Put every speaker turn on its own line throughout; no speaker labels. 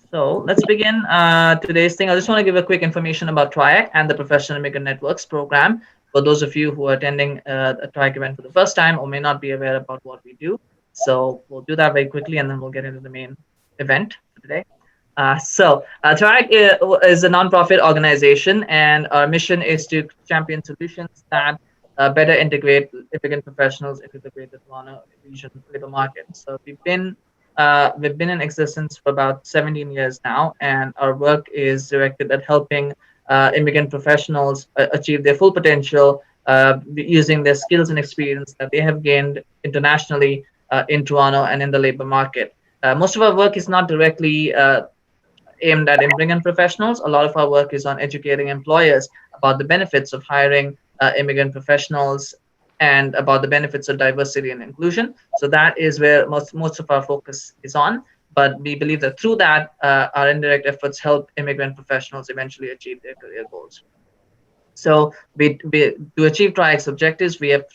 So let's begin today's thing. I just want to give a quick information about TRIAC and the Professional Immigrant Networks program for those of you who are attending a TRIAC event for the first time or may not be aware about what we do. So we'll do that very quickly and then we'll get into the main event for today. TRIAC is a nonprofit organization, and our mission is to champion solutions that better integrate immigrant professionals into the Greater Toronto region labor market. So we've been in existence for about 17 years now, and our work is directed at helping immigrant professionals achieve their full potential using their skills and experience that they have gained internationally in Toronto and in the labor market. Most of our work is not directly aimed at immigrant professionals. A lot of our work is on educating employers about the benefits of hiring immigrant professionals and about the benefits of diversity and inclusion. So that is where most of our focus is on. But we believe that through that, our indirect efforts help immigrant professionals eventually achieve their career goals. So we to achieve TRIAC's objectives, we have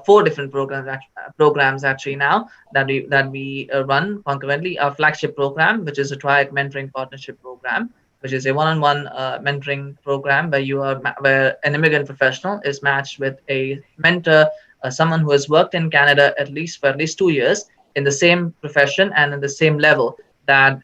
four different programs actually now that we run concurrently. Our flagship program, which is a TRIAC mentoring partnership program, which is a one-on-one mentoring program where an immigrant professional is matched with a mentor, someone who has worked in Canada for at least 2 years in the same profession and in the same level that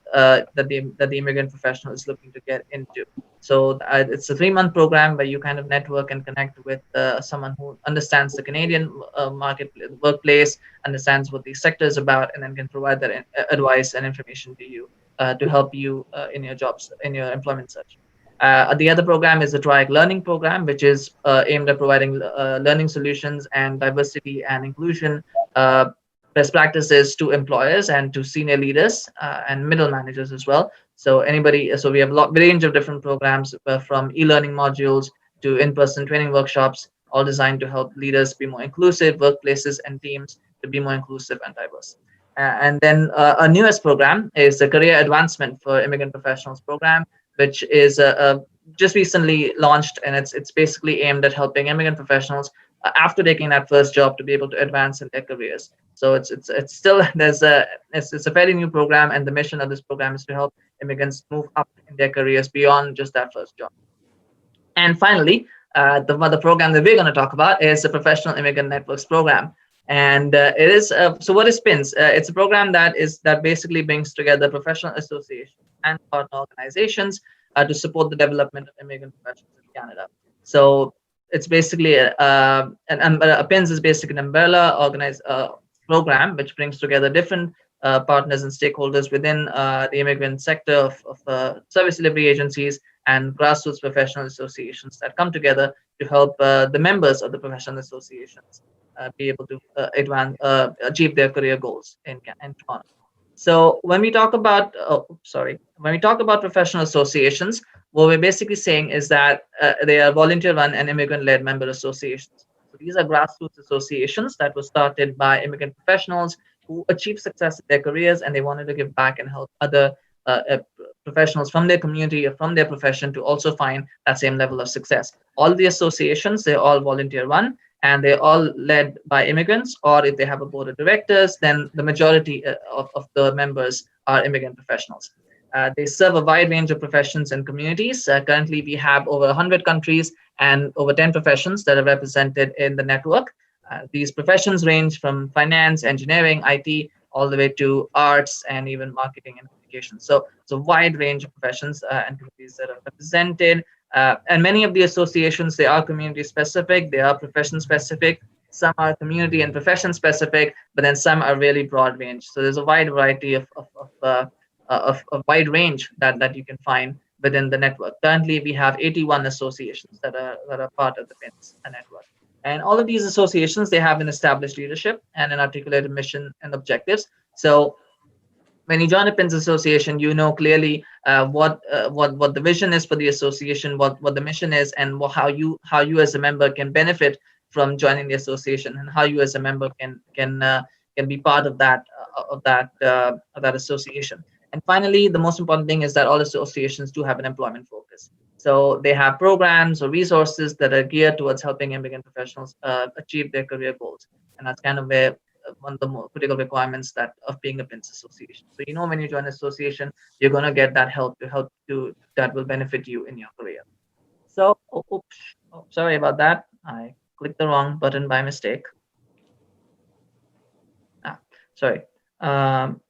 the immigrant professional is looking to get into. So it's a 3-month program where you kind of network and connect with someone who understands the Canadian market, workplace, understands what the sector is about, and then can provide that advice and information to you to help you in your jobs, in your employment search. The other program is the TRIAC Learning Program, which is aimed at providing learning solutions and diversity and inclusion best practices to employers and to senior leaders and middle managers as well. So we have a range of different programs from e-learning modules to in-person training workshops, all designed to help leaders be more inclusive, workplaces and teams to be more inclusive and diverse. And then our newest program is the Career Advancement for Immigrant Professionals program, which is just recently launched, and it's basically aimed at helping immigrant professionals after taking that first job to be able to advance in their careers. So it's still it's a fairly new program, and the mission of this program is to help immigrants move up in their careers beyond just that first job. And finally, the program that we're going to talk about is the Professional Immigrant Networks program. And it is so what is PINS? It's a program that basically brings together professional associations and partner organizations to support the development of immigrant professionals in Canada. So it's basically a PINS is basically an umbrella organized program which brings together different partners and stakeholders within the immigrant sector of service delivery agencies and grassroots professional associations that come together to help the members of the professional associations be able to achieve their career goals in Toronto. So when we talk about professional associations, what we're basically saying is that they are volunteer-run and immigrant-led member associations. So these are grassroots associations that were started by immigrant professionals who achieved success in their careers, and they wanted to give back and help other professionals from their community or from their profession to also find that same level of success. All the associations, they're all volunteer-run, and they're all led by immigrants, or if they have a board of directors, then the majority of the members are immigrant professionals. They serve a wide range of professions and communities. Currently, we have over 100 countries and over 10 professions that are represented in the network. These professions range from finance, engineering, IT, all the way to arts and even marketing and communication. So it's a wide range of professions and communities that are represented. And many of the associations, they are community specific, they are profession specific. Some are community and profession specific, but then some are really broad range. So there's a wide variety of a wide range that you can find within the network. Currently, we have 81 associations that are part of the PINS network. And all of these associations, they have an established leadership and an articulated mission and objectives. So when you join a PINS association, you know clearly what the vision is for the association, what the mission is, and how you as a member can benefit from joining the association, and how you as a member can be part of that association. And finally, the most important thing is that all associations do have an employment focus. So they have programs or resources that are geared towards helping immigrant professionals achieve their career goals. And that's kind of where one of the more critical requirements that of being a PINS association. So when you join an association, you're going to get that help to that will benefit you in your career. So, oops, sorry about that. I clicked the wrong button by mistake. Ah, sorry. Um,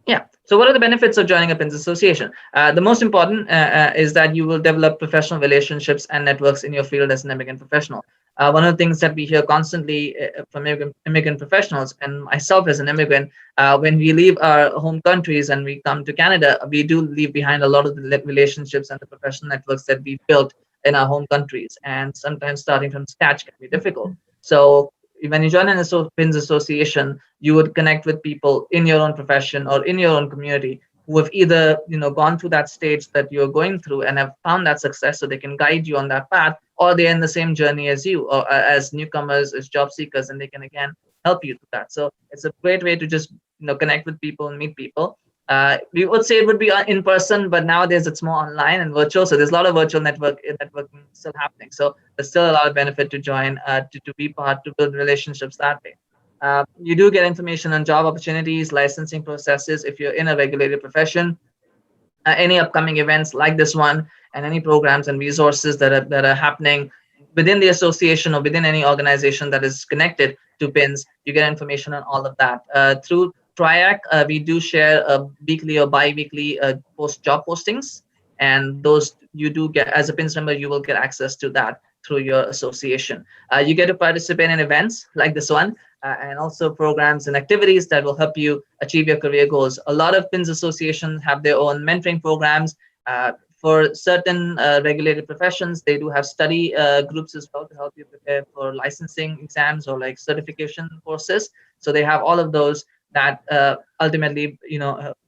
Yeah. So, what are the benefits of joining a PINS association? The most important is that you will develop professional relationships and networks in your field as an immigrant professional. One of the things that we hear constantly from immigrant professionals, and myself as an immigrant, when we leave our home countries and we come to Canada, we do leave behind a lot of the relationships and the professional networks that we built in our home countries. And sometimes starting from scratch can be difficult. So, when you join an PINS association, you would connect with people in your own profession or in your own community who have either gone through that stage that you're going through and have found that success, so they can guide you on that path, or they're in the same journey as you, or as newcomers, as job seekers, and they can again help you through that. So it's a great way to just connect with people and meet people. We would say it would be in person, but nowadays it's more online and virtual. So there's a lot of virtual networking still happening. So there's still a lot of benefit to join, to be part, to build relationships that way. You do get information on job opportunities, licensing processes if you're in a regulated profession, any upcoming events like this one, and any programs and resources that are happening within the association or within any organization that is connected to PINS. You get information on all of that through TRIAC. We do share weekly or bi-weekly job postings, and those you do get as a PINS member. You will get access to that through your association. You get to participate in events like this one, and also programs and activities that will help you achieve your career goals. A lot of PINS associations have their own mentoring programs. For certain regulated professions, they do have study groups as well to help you prepare for licensing exams or like certification courses. So they have all of those that ultimately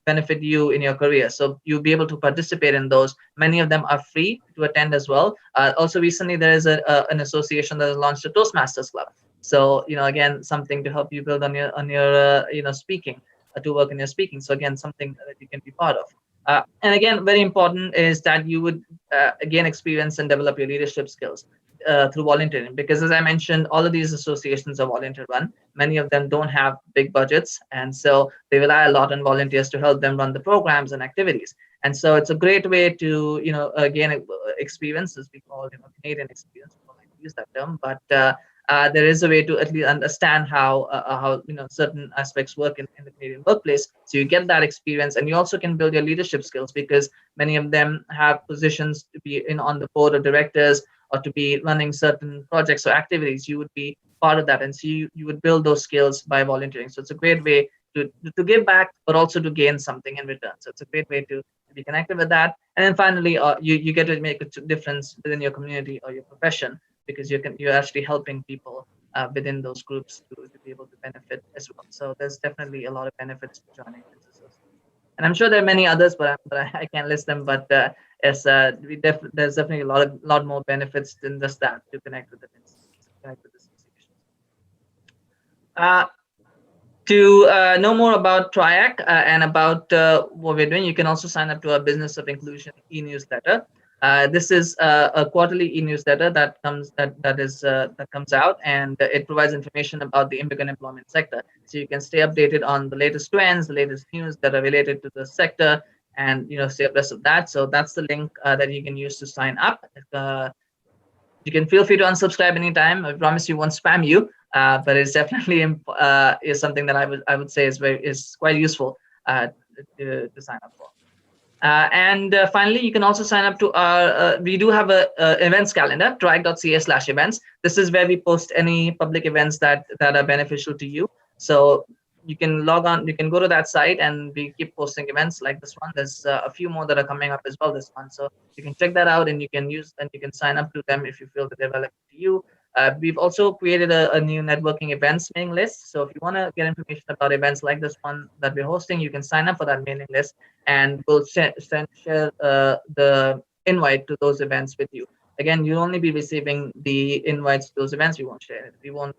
benefit you in your career. So you'll be able to participate in those. Many of them are free to attend as well. Also recently there is an association that has launched a Toastmasters club. So again, something to help you build on your speaking, to work in your speaking. So again, something that you can be part of. And again, very important is that you would again experience and develop your leadership skills through volunteering, because as I mentioned, all of these associations are volunteer run. Many of them don't have big budgets, and so they rely a lot on volunteers to help them run the programs and activities. And so it's a great way to gain experience, as we call Canadian experience. We don't like to use that term, but there is a way to at least understand how certain aspects work in the Canadian workplace. So you get that experience, and you also can build your leadership skills, because many of them have positions to be on the board of directors or to be running certain projects or activities. You would be part of that, and so you would build those skills by volunteering. So it's a great way to give back, but also to gain something in return. So it's a great way to be connected with that. And then finally, you get to make a difference within your community or your profession, because you're actually helping people within those groups to be able to benefit as well. So there's definitely a lot of benefits to joining this association. And I'm sure there are many others, but I can't list them. But there's definitely a lot more benefits than just that to connect with the associations. Uh, To know more about TRIAC and about what we're doing, you can also sign up to our Business of Inclusion e-newsletter. This is a quarterly e-newsletter that comes out, and it provides information about the immigrant employment sector. So you can stay updated on the latest trends, the latest news that are related to the sector, and stay abreast of that. So that's the link that you can use to sign up. You can feel free to unsubscribe anytime. I promise you won't spam you, but it's definitely is something that I would say is quite useful to sign up for. And finally, you can also sign up to our, we do have a events calendar, triac.ca/events. This is where we post any public events that are beneficial to you. So you can log on, you can go to that site, and we keep posting events like this one. There's a few more that are coming up as well this month. So you can check that out, and you can sign up to them if you feel that they're relevant to you. We've also created a new networking events mailing list. So if you want to get information about events like this one that we're hosting, you can sign up for that mailing list, and we'll share the invite to those events with you. Again, you'll only be receiving the invites to those events. We won't share it. We won't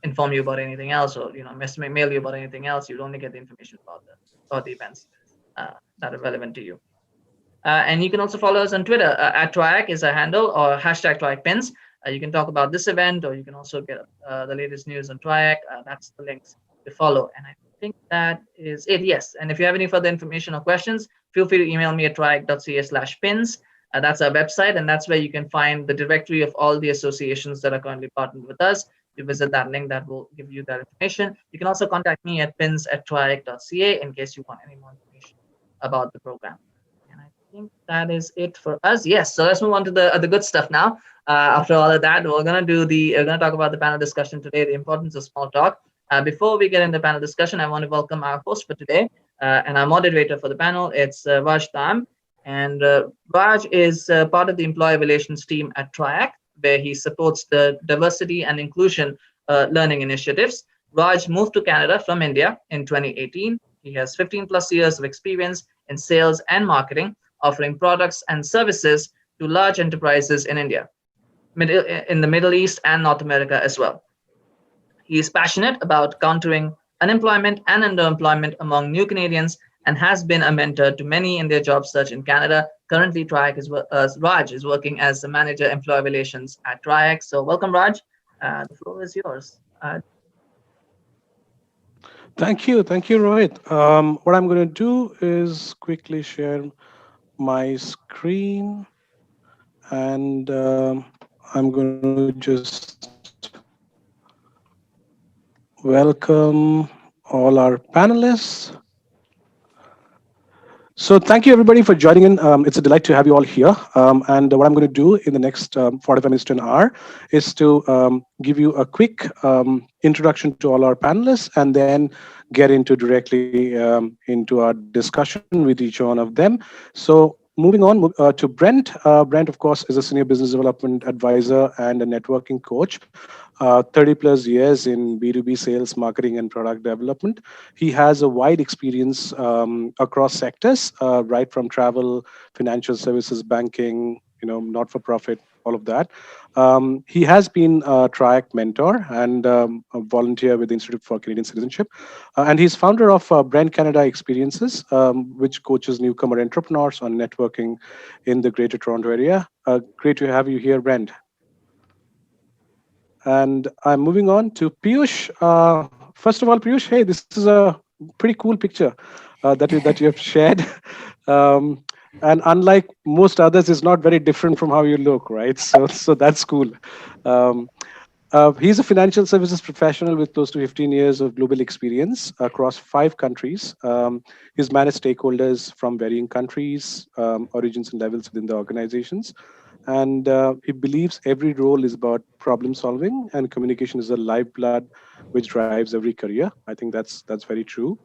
inform you about anything else, or mail you about anything else. You'll only get the information about the events that are relevant to you. And you can also follow us on Twitter. At TRIAC is our handle, or hashtag TRIACPins. You can talk about this event, or you can also get the latest news on Triac. That's the links to follow. And I think that is it. Yes. And if you have any further information or questions, feel free to email me at triac.ca/pins. That's our website, and that's where you can find the directory of all the associations that are currently partnered with us. You visit that link, that will give you that information. You can also contact me at pins@triac.ca in case you want any more information about the program. And I think that is it for us. Yes, so let's move on to the good stuff now. After all of that, we're gonna talk about the panel discussion today, the importance of small talk. Before we get into panel discussion, I want to welcome our host for today and our moderator for the panel. It's Raj Tam. And Raj is part of the employee relations team at Triac, where he supports the diversity and inclusion learning initiatives. Raj moved to Canada from India in 2018. He has 15 plus years of experience in sales and marketing, offering products and services to large enterprises in India, in the Middle East, and North America as well. He is passionate about countering unemployment and underemployment among new Canadians and has been a mentor to many in their job search in Canada. Currently, Raj is working as the manager employee relations at Triac. So, welcome, Raj. The floor is yours.
Thank you, Rohit. What I'm going to do is quickly share my screen, and I'm going to just welcome all our panelists. So thank you everybody for joining in. It's a delight to have you all here. And what I'm going to do in the next 45 minutes to an hour is to give you a quick introduction to all our panelists, and then get into directly into our discussion with each one of them. So moving on to Brent. Brent, of course, is a senior business development advisor and a networking coach. 30 plus years in B2B sales, marketing, and product development. He has a wide experience across sectors, right from travel, financial services, banking, not for profit, all of that. He has been a Triac mentor and a volunteer with the Institute for Canadian Citizenship. And he's founder of Brand Canada Experiences, which coaches newcomer entrepreneurs on networking in the Greater Toronto area. Great to have you here, Brand. And I'm moving on to Piyush. First of all, Piyush, hey, this is a pretty cool picture that you have shared. And unlike most others, it's not very different from how you look, right? So that's cool. Um, he's a financial services professional with close to 15 years of global experience across 5 countries. He's managed stakeholders from varying countries, origins, and levels within the organizations. And he believes every role is about problem solving, and communication is the lifeblood which drives every career. I think that's very true.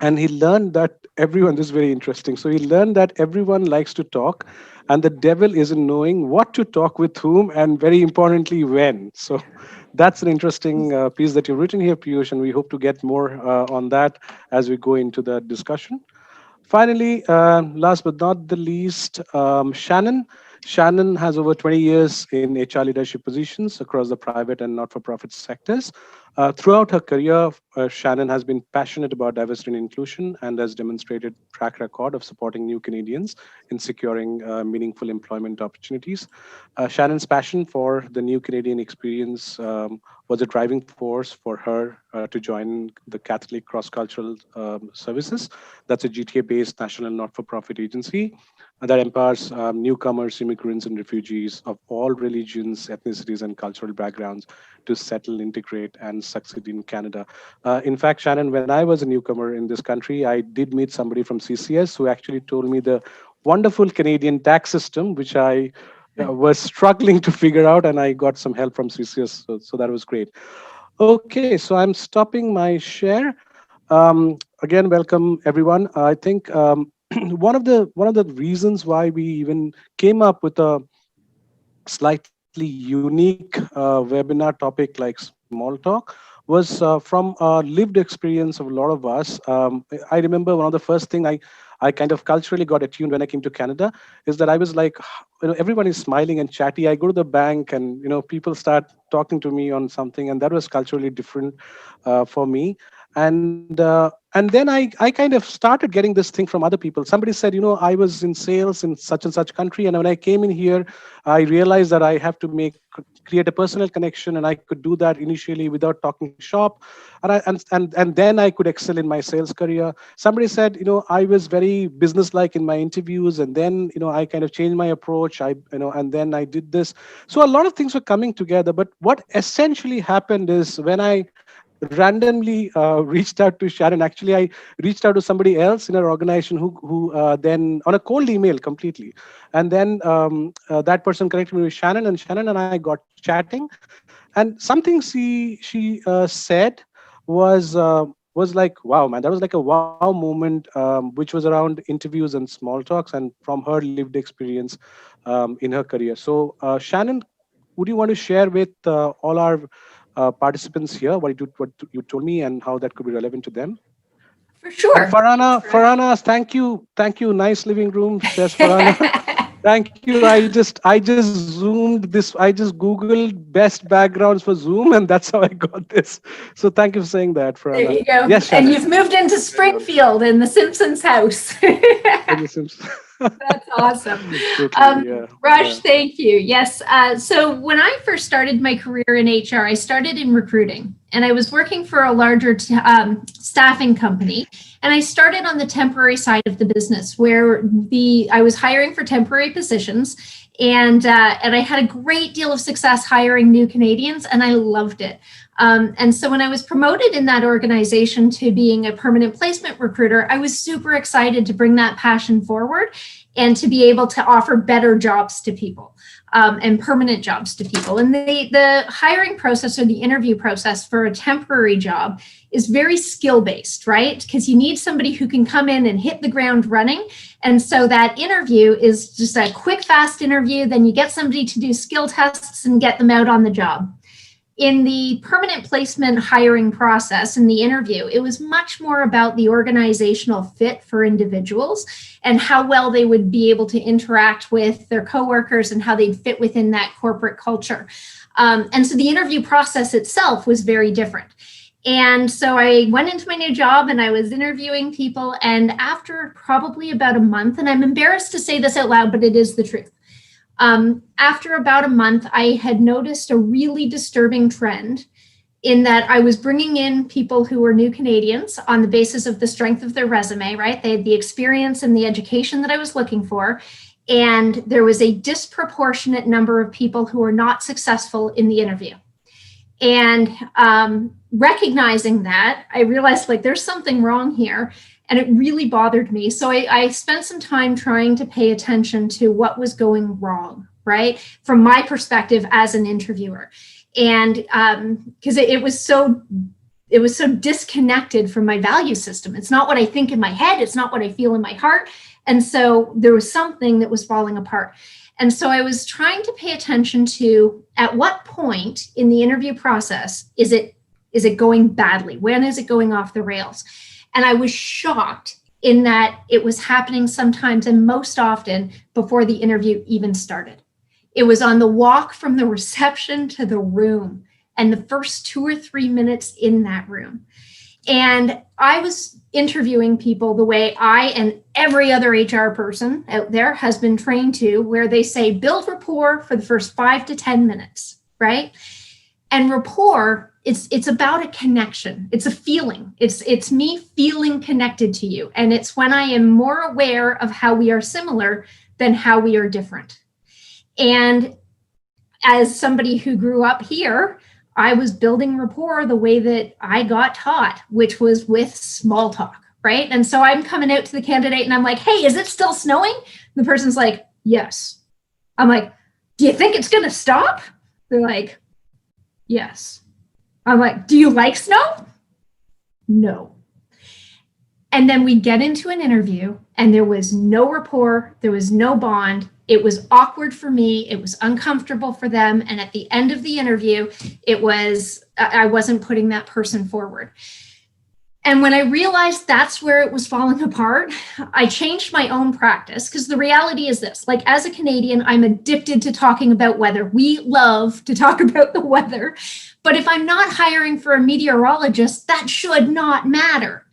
And he learned that everyone, this is very interesting, so he learned that everyone likes to talk, and the devil is in knowing what to talk with whom, and very importantly when. So that's an interesting piece that you've written here, Piyush, and we hope to get more on that as we go into the discussion. Finally, last but not the least, Shannon. Shannon has over 20 years in HR leadership positions across the private and not-for-profit sectors. Throughout her career, Shannon has been passionate about diversity and inclusion and has demonstrated track record of supporting new Canadians in securing meaningful employment opportunities. Shannon's passion for the new Canadian experience was a driving force for her to join the Catholic Cross Cultural Services. That's a GTA-based national not-for-profit agency that empowers newcomers, immigrants, and refugees of all religions, ethnicities, and cultural backgrounds to settle, integrate, and succeed in Canada. In fact, Shannon, when I was a newcomer in this country, I did meet somebody from CCS who actually told me the wonderful Canadian tax system, which I was struggling to figure out, and I got some help from CCS, so that was great. Okay, so I'm stopping my share. Again, welcome everyone. I think one of the reasons why we even came up with a slightly unique webinar topic like small talk was from lived experience of a lot of us. I remember one of the first thing I kind of culturally got attuned when I came to Canada is that I was like, everyone is smiling and chatty. I go to the bank and people start talking to me on something, and that was culturally different for me. And then I kind of started getting this thing from other people. Somebody said, I was in sales in such and such country, and when I came in here, I realized that I have to create a personal connection, and I could do that initially without talking shop, and then I could excel in my sales career. Somebody said, I was very businesslike in my interviews, and then I kind of changed my approach. And then I did this. So a lot of things were coming together. But what essentially happened is when I randomly reached out to Sharon. Actually, I reached out to somebody else in our organization who then on a cold email completely, and then that person connected me with Shannon, and Shannon and I got chatting, and something she said was like, wow, man, that was like a wow moment, which was around interviews and small talks, and from her lived experience in her career. So, Shannon, would you want to share with all our participants here what you told me and how that could be relevant to them?
For
And
sure. Thanks,
Farhana, thank you. Nice living room, says Farhana. Thank you. I just zoomed this. I just Googled best backgrounds for Zoom, and that's how I got this. So thank you for saying that,
There
Farhana.
you go.
Yes,
And
Shannon.
you've moved into
Carry on.
Springfield in the Simpsons house.
In the Sims.
That's awesome.
Totally. Yeah.
Raj,
Yeah.
thank you. Yes. So when I first started my career in HR, I started in recruiting, and I was working for a larger staffing company. And I started on the temporary side of the business, where I was hiring for temporary positions, and I had a great deal of success hiring new Canadians, and I loved it. And so when I was promoted in that organization to being a permanent placement recruiter, I was super excited to bring that passion forward and to be able to offer better jobs to people, and permanent jobs to people. And the hiring process or the interview process for a temporary job is very skill-based, right? Because you need somebody who can come in and hit the ground running. And so that interview is just a quick, fast interview. Then you get somebody to do skill tests and get them out on the job. In the permanent placement hiring process, in the interview, it was much more about the organizational fit for individuals and how well they would be able to interact with their coworkers and how they'd fit within that corporate culture. And so the interview process itself was very different. And so I went into my new job and I was interviewing people. And after probably about a month, and I'm embarrassed to say this out loud, but it is the truth. After about a month, I had noticed a really disturbing trend in that I was bringing in people who were new Canadians on the basis of the strength of their resume, right? They had the experience and the education that I was looking for. And there was a disproportionate number of people who were not successful in the interview. And recognizing that, I realized like there's something wrong here. And it really bothered me. So I spent some time trying to pay attention to what was going wrong, right? From my perspective as an interviewer. And because it was so disconnected from my value system. It's not what I think in my head. It's not what I feel in my heart. And so there was something that was falling apart. And so I was trying to pay attention to at what point in the interview process is it going badly? When is it going off the rails? And I was shocked in that it was happening sometimes and most often before the interview even started. It was on the walk from the reception to the room and the first 2 or 3 minutes in that room. And I was interviewing people the way I and every other HR person out there has been trained to, where they say build rapport for the first 5 to 10 minutes, right? And rapport, it's about a connection. It's a feeling. It's me feeling connected to you. And it's when I am more aware of how we are similar than how we are different. And as somebody who grew up here, I was building rapport the way that I got taught, which was with small talk, right? And so I'm coming out to the candidate and I'm like, hey, is it still snowing? The person's like, yes. I'm like, do you think it's going to stop? They're like, yes. I'm like, do you like snow? No. And then we get into an interview and there was no rapport. There was no bond. It was awkward for me. It was uncomfortable for them. And at the end of the interview, I wasn't putting that person forward. And when I realized that's where it was falling apart, I changed my own practice, because the reality is this, like, as a Canadian, I'm addicted to talking about weather. We love to talk about the weather. But if I'm not hiring for a meteorologist, that should not matter,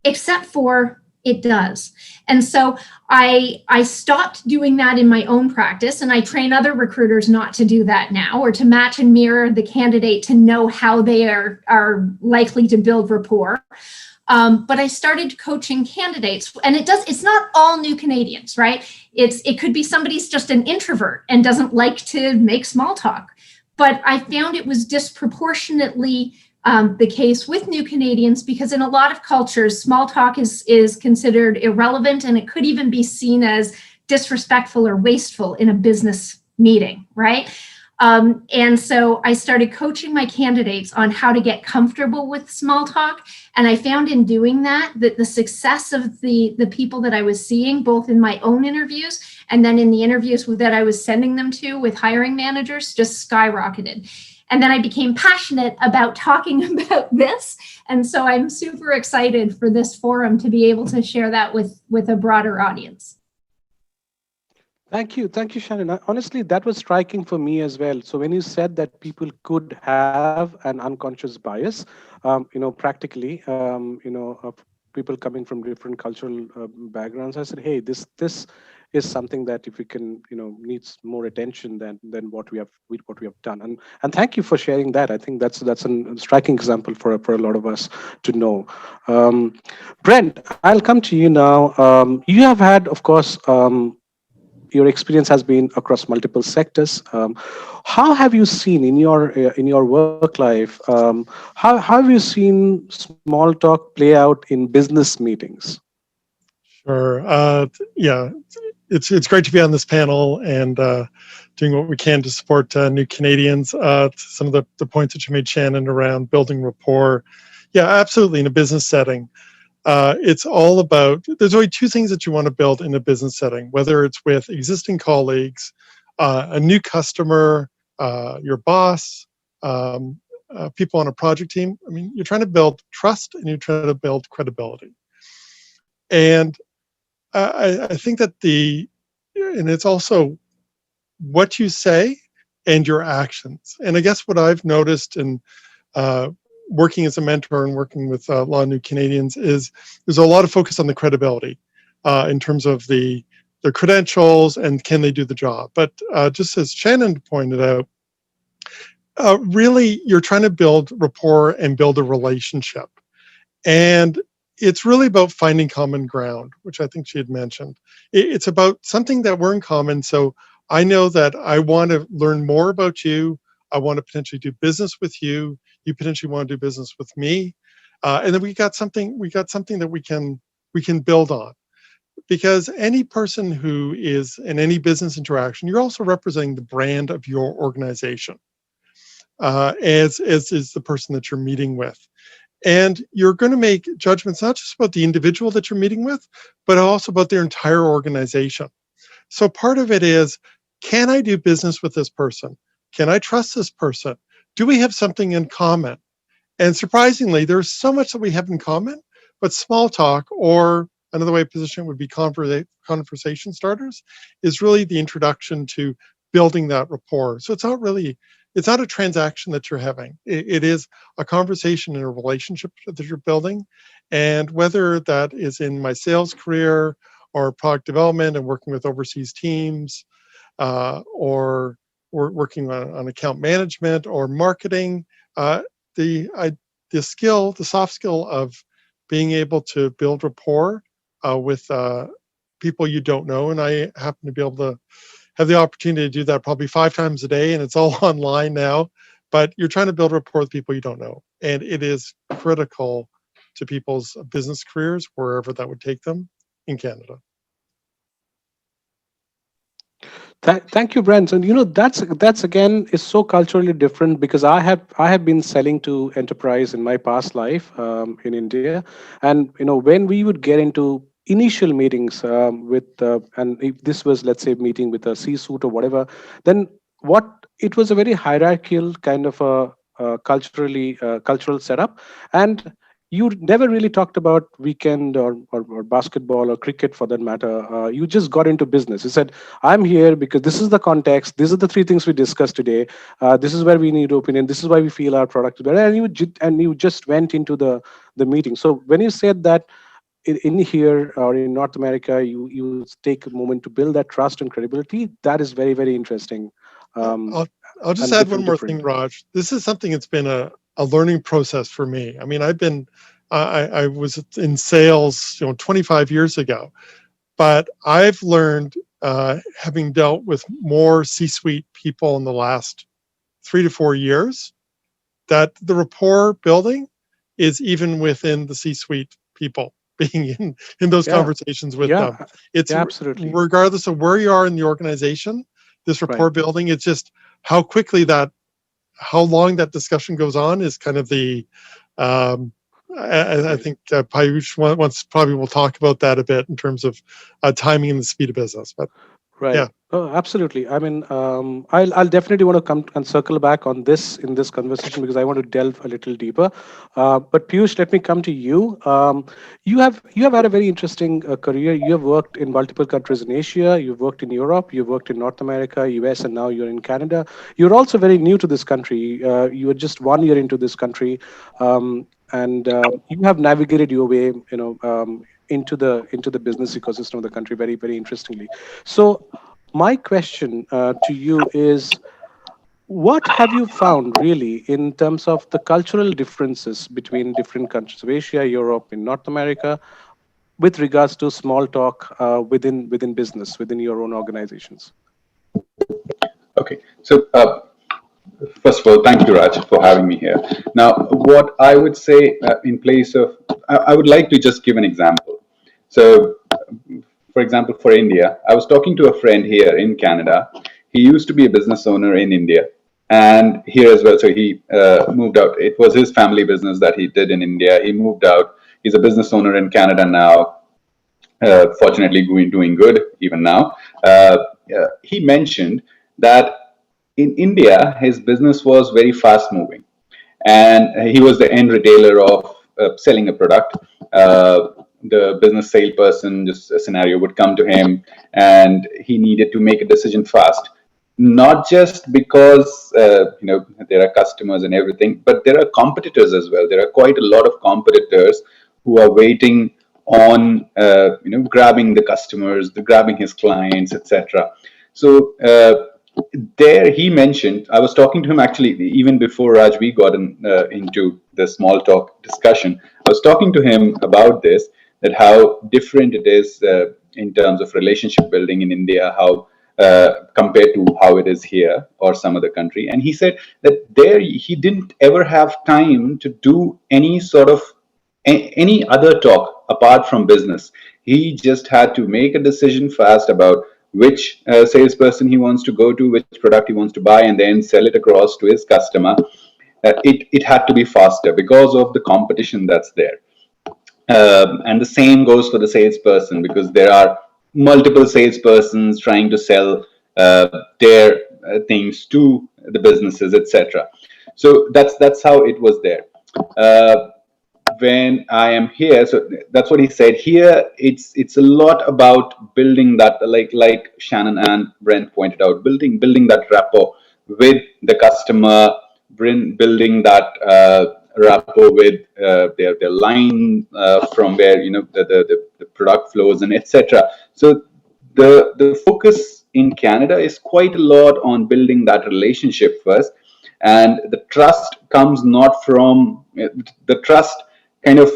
except for it does. And so I stopped doing that in my own practice, and I train other recruiters not to do that now, or to match and mirror the candidate to know how they are likely to build rapport. But I started coaching candidates, and it's not all new Canadians, right? It could be somebody's just an introvert and doesn't like to make small talk. But I found it was disproportionately the case with new Canadians, because in a lot of cultures, small talk is considered irrelevant, and it could even be seen as disrespectful or wasteful in a business meeting, right? And so I started coaching my candidates on how to get comfortable with small talk. And I found in doing that the success of the people that I was seeing, both in my own interviews and then in the interviews that I was sending them to with hiring managers, just skyrocketed. And then I became passionate about talking about this. And so I'm super excited for this forum to be able to share that with a broader audience.
Thank you, Shannon. Honestly, that was striking for me as well. So when you said that people could have an unconscious bias, practically, people coming from different cultural backgrounds, I said, hey, this is something that if we can, needs more attention than what we have done. And thank you for sharing that. I think that's a striking example for a lot of us to know. Brent, I'll come to you now. You have had, of course, your experience has been across multiple sectors. How have you seen in your work life? How have you seen small talk play out in business meetings?
Sure. Yeah, it's great to be on this panel and doing what we can to support new Canadians. Some of the points that you made, Shannon, around building rapport. Yeah, absolutely. In a business setting, it's all about, there's only two things that you want to build in a business setting, whether it's with existing colleagues, a new customer, your boss, people on a project team. I mean, you're trying to build trust and you're trying to build credibility. And I think that and it's also what you say and your actions. And I guess what I've noticed in working as a mentor and working with a lot of new Canadians is there's a lot of focus on the credibility in terms of their credentials and can they do the job. But just as Shannon pointed out, really you're trying to build rapport and build a relationship. And it's really about finding common ground, which I think she had mentioned. It's about something that we're in common. So I know that I want to learn more about you. I want to potentially do business with you. You potentially want to do business with me. And then we got something that we can build on. Because any person who is in any business interaction, you're also representing the brand of your organization, as is the person that you're meeting with. And you're going to make judgments not just about the individual that you're meeting with, but also about their entire organization. So part of it is, can I do business with this person? Can I trust this person? Do we have something in common? And surprisingly, there's so much that we have in common, but small talk, or another way of position would be conversation starters, is really the introduction to building that rapport. So it's not a transaction that you're having. It is a conversation and a relationship that you're building. And whether that is in my sales career or product development and working with overseas teams, or working on account management or marketing, the soft skill of being able to build rapport with people you don't know. And I happen to be able to have the opportunity to do that probably 5 times a day, and it's all online now. But you're trying to build rapport with people you don't know, and it is critical to people's business careers, wherever that would take them in Canada.
Thank you, Brent. And that's again is so culturally different, because I have been selling to enterprise in my past life in India, and when we would get into initial meetings and if this was, let's say, meeting with a C-suite or whatever, then it was a very hierarchical kind of a cultural setup, and you never really talked about weekend or basketball or cricket for that matter. You just got into business. You said, I'm here because this is the context. These are the three things we discussed today. This is where we need opinion. This is why we feel our product is better. And you just went into the meeting. So when you said that in here or in North America, you take a moment to build that trust and credibility, that is very, very interesting. Um,
I'll just
and
add one more
different.
thing, Raj. This is something that's been a learning process for me. I mean, I was in sales, 25 years ago, but I've learned, having dealt with more C-suite people in the last 3 to 4 years, that the rapport building is even within the C-suite people being in those
Yeah,
conversations with them. It's
yeah, absolutely.
regardless of where you are in the organization, this rapport
Right.
building, it's just how quickly how long that discussion goes on is kind of the, I think Payush once probably will talk about that a bit in terms of timing and the speed of business. But
Right.
yeah,
Oh, absolutely. I mean, I'll definitely want to come and circle back on this in this conversation because I want to delve a little deeper. But Piyush, let me come to you. You have had a very interesting career. You have worked in multiple countries in Asia. You've worked in Europe. You've worked in North America, US, and now you're in Canada. You're also very new to this country. You were just 1 year into this country, and you have navigated your way, into the business ecosystem of the country very, very interestingly. So my question to you is, what have you found really in terms of the cultural differences between different countries of Asia, Europe, and North America with regards to small talk within business, within your own organizations?
Okay, so first of all, thank you, Raj, for having me here. Now, what I would say in place of, I would like to just give an example. So, for example, for India, I was talking to a friend here in Canada. He used to be a business owner in India and here as well. So he moved out. It was his family business that he did in India. He moved out. He's a business owner in Canada now. Fortunately, doing good even now. He mentioned that in India, his business was very fast moving, and he was the end retailer of selling a product. The business salesperson, just a scenario, would come to him, and he needed to make a decision fast. Not just because there are customers and everything, but there are competitors as well. There are quite a lot of competitors who are waiting on grabbing the customers, grabbing his clients, etc. So there he mentioned, I was talking to him actually even before Raj we got into the small talk discussion. I was talking to him about this, that how different it is in terms of relationship building in India, how compared to how it is here or some other country. And he said that there he didn't ever have time to do any sort of any other talk apart from business. He just had to make a decision fast about which salesperson he wants to go to, which product he wants to buy, and then sell it across to his customer. It had to be faster because of the competition that's there. And the same goes for the salesperson, because there are multiple salespersons trying to sell their things to the businesses, etc. So that's how it was there. When I am here, so that's what he said. Here, it's a lot about building that, like Shannon and Brent pointed out, building that rapport with the customer, building that rapport with their line from where the product flows and etc. So the focus in Canada is quite a lot on building that relationship first, and the trust comes not from the trust kind of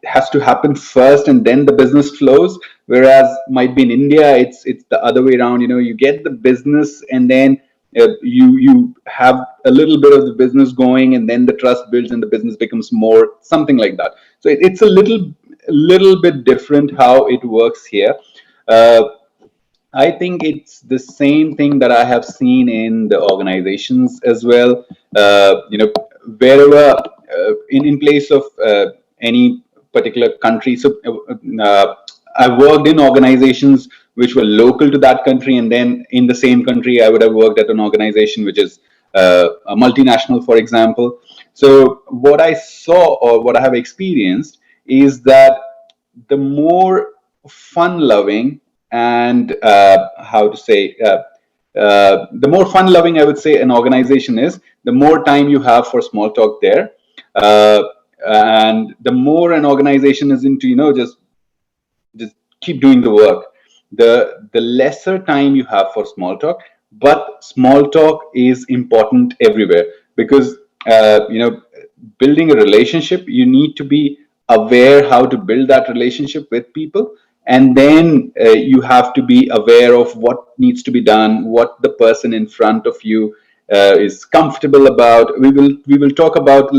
has to happen first and then the business flows, whereas might be in India it's the other way around. You get the business and then you have a little bit of the business going, and then the trust builds and the business becomes more, something like that. So it's a little bit different how it works here. uh, I think it's the same thing that I have seen in the organizations as well. Wherever in place of any particular country. So I worked in organizations which were local to that country, and then in the same country, I would have worked at an organization which is a multinational, for example. So what I saw or what I have experienced is that the more fun loving and how to say the more fun loving I would say an organization is, the more time you have for small talk there. uh, and the more an organization is into just keep doing the work, the lesser time you have for small talk. But small talk is important everywhere, because building a relationship, you need to be aware how to build that relationship with people. And then you have to be aware of what needs to be done, what the person in front of you is comfortable about. We will talk about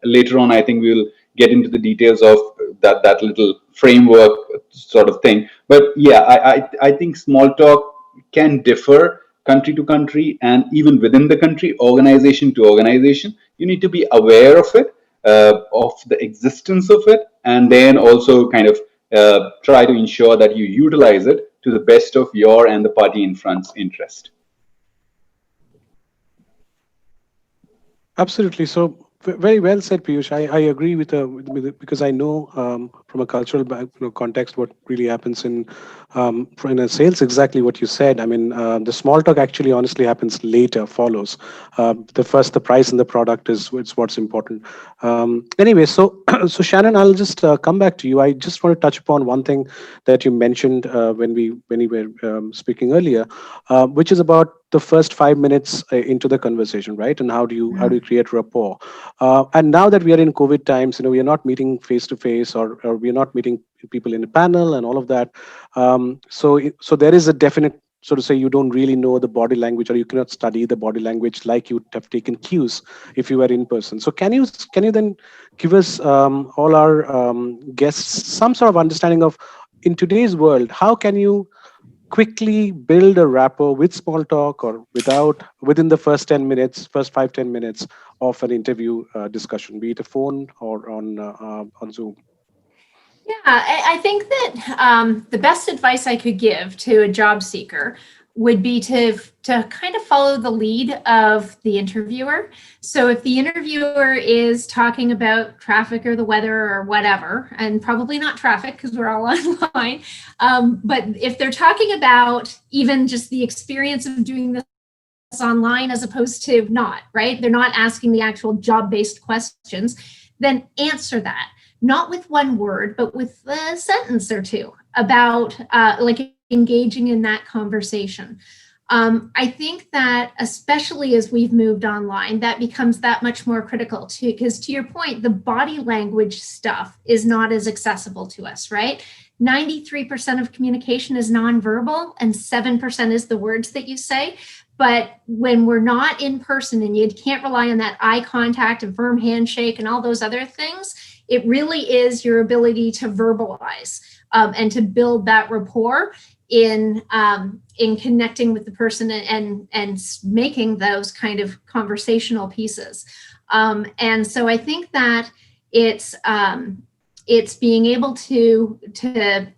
later on. I think we'll get into the details of that little framework sort of thing. But yeah, I think small talk can differ country to country, and even within the country, organization to organization. You need to be aware of it, of the existence of it, and then also kind of try to ensure that you utilize it to the best of your and the party in front's interest.
Absolutely. So very well said, Piyush. I agree with it because I know from a cultural context what really happens in a sales. Exactly what you said. I mean, the small talk actually honestly happens later, follows. The price and the product is what's important. Anyway, so so Shannon, I'll just come back to you. I just want to touch upon one thing that you mentioned when we were speaking earlier, which is about the first 5 minutes into the conversation, right? And how do you create rapport? And now that we are in COVID times, we are not meeting face to face, or we are not meeting people in a panel and all of that. So there is a definite, so to say, you don't really know the body language, or you cannot study the body language like you would have taken cues if you were in person. So can you then give us all our guests some sort of understanding of, in today's world, how can you quickly build a rapport with small talk or within the first 10 minutes, first 5-10 minutes of an interview discussion, be it a phone or on Zoom?
Yeah, I think that the best advice I could give to a job seeker would be to kind of follow the lead of the interviewer. So if the interviewer is talking about traffic or the weather or whatever, and probably not traffic because we're all online, but if they're talking about even just the experience of doing this online as opposed to not, right? They're not asking the actual job-based questions, then answer that. Not with one word, but with a sentence or two about like engaging in that conversation. I think that especially as we've moved online, that becomes that much more critical too, because to your point, the body language stuff is not as accessible to us, right? 93% of communication is nonverbal and 7% is the words that you say. But when we're not in person and you can't rely on that eye contact and firm handshake and all those other things, it really is your ability to verbalize and to build that rapport in connecting with the person and making those kind of conversational pieces. And so I think that it's being able to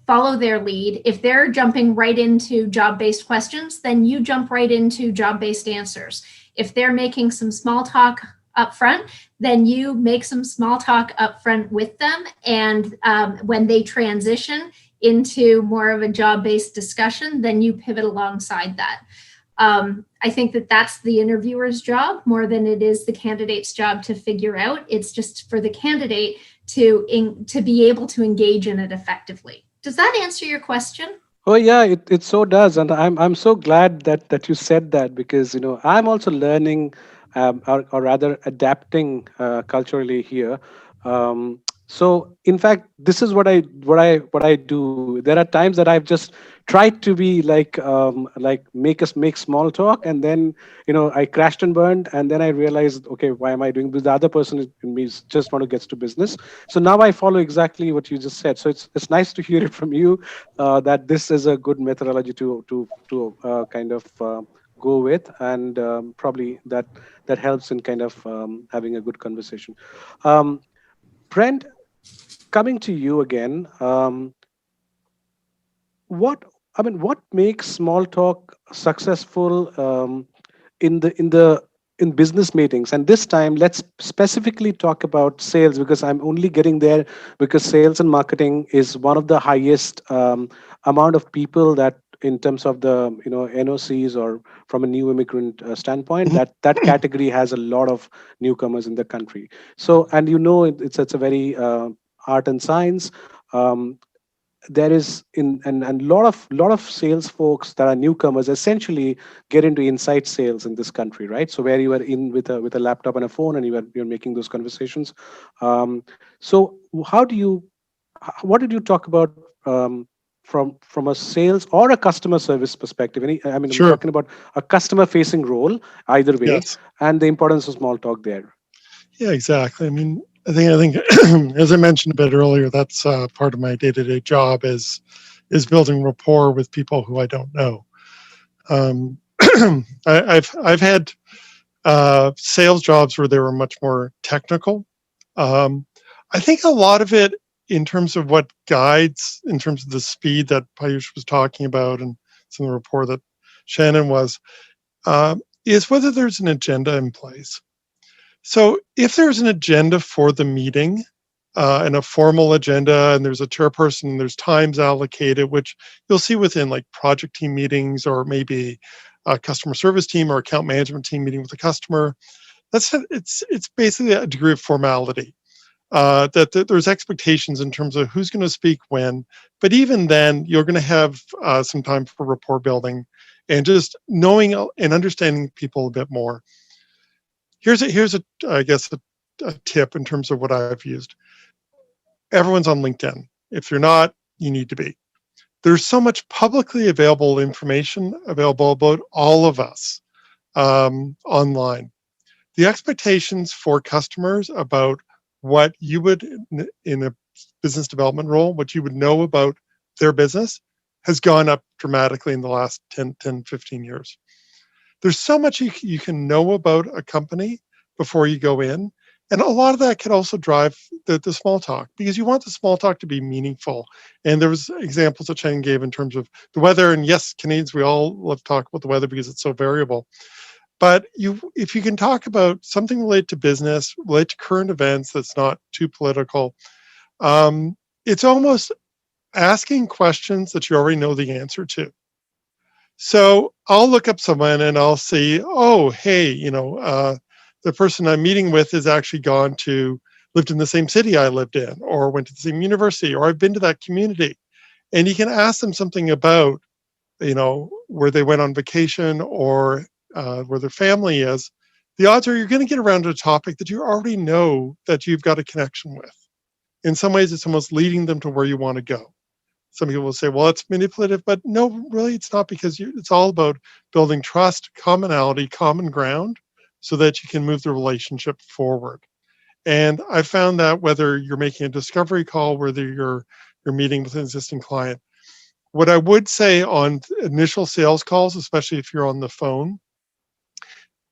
follow their lead. If they're jumping right into job-based questions, then you jump right into job-based answers. If they're making some small talk up front, then you make some small talk up front with them. And when they transition into more of a job-based discussion, then you pivot alongside that. I think that that's the interviewer's job more than it is the candidate's job to figure out. It's just for the candidate to be able to engage in it effectively. Does that answer your question?
Oh yeah, it so does, and I'm so glad that you said that, because I'm also learning, or rather adapting culturally here. So in fact, this is what I do. There are times that I've just tried to be like make small talk, and then I crashed and burned, and then I realized, okay, why am I doing this? The other person in me just want to get to business. So now I follow exactly what you just said. So it's nice to hear it from you, that this is a good methodology to kind of go with, and probably that helps in kind of having a good conversation. Um, Brent, coming to you again, what what makes small talk successful in the in business meetings. And this time, let's specifically talk about sales, because I'm only getting there because sales and marketing is one of the highest amount of people that, in terms of the NOCs, or from a new immigrant standpoint, that category has a lot of newcomers in the country. So, and it's a very art and science. Um, there is in and lot of sales folks that are newcomers essentially get into inside sales in this country, right? So where you are in with a laptop and a phone, and you're making those conversations. So how do you what did you talk about, from a sales or a customer service perspective? I mean, I'm
Sure.
talking about a customer facing role either way,
Yes.
and the importance of small talk there.
Yeah, exactly. I mean, I think, as I mentioned a bit earlier, that's part of my day-to-day job is building rapport with people who I don't know. Um, I've had sales jobs where they were much more technical. Um, I think a lot of it, in terms of what guides, in terms of the speed that Payush was talking about, and some of the rapport that Shannon was, is whether there's an agenda in place. So if there's an agenda for the meeting, and a formal agenda, and there's a chairperson, and there's times allocated, which you'll see within like project team meetings, or maybe a customer service team or account management team meeting with a customer. It's basically a degree of formality. That there's expectations in terms of who's going to speak when, but even then, you're going to have some time for rapport building and just knowing and understanding people a bit more. Here's a I guess a tip in terms of what I've used. Everyone's on LinkedIn. If you're not, you need to be. There's so much publicly available information available about all of us online. The expectations for customers about what you would, in a business development role, what you would know about their business has gone up dramatically in the last 10, 15 years. There's so much you can know about a company before you go in. And a lot of that can also drive the small talk, because you want the small talk to be meaningful. And there was examples that Shannon gave in terms of the weather. And yes, Canadians, we all love to talk about the weather because it's so variable. But if you can talk about something related to business, related to current events that's not too political, it's almost asking questions that you already know the answer to. So I'll look up someone and I'll see, oh, hey, the person I'm meeting with has actually lived in the same city I lived in, or went to the same university, or I've been to that community. And you can ask them something about, where they went on vacation, or where their family is. The odds are you're going to get around to a topic that you already know that you've got a connection with. In some ways, it's almost leading them to where you want to go. Some people will say, well, it's manipulative, but no, really, it's not, because it's all about building trust, commonality, common ground, so that you can move the relationship forward. And I found that whether you're making a discovery call, whether you're meeting with an existing client, what I would say on initial sales calls, especially if you're on the phone,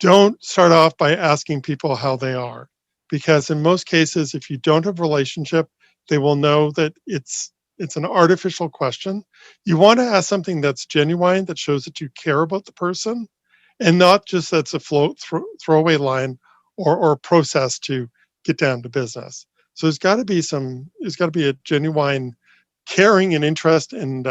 don't start off by asking people how they are, because in most cases, if you don't have a relationship, they will know that it's an artificial question. You want to ask something that's genuine, that shows that you care about the person, and not just that's a throwaway line or a process to get down to business. So there's got to be a genuine caring and interest and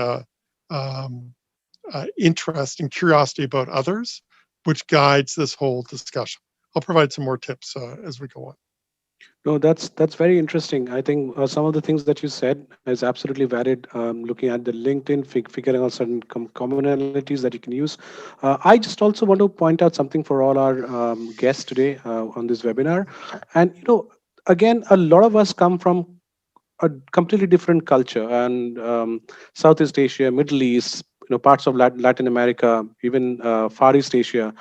interest and curiosity about others, which guides this whole discussion. I'll provide some more tips as we go on.
No, that's very interesting. I think some of the things that you said is absolutely valid. Looking at the LinkedIn, figuring out certain commonalities that you can use. I just also want to point out something for all our guests today on this webinar. And again, a lot of us come from a completely different culture, and Southeast Asia, Middle East, parts of Latin America, even Far East Asia.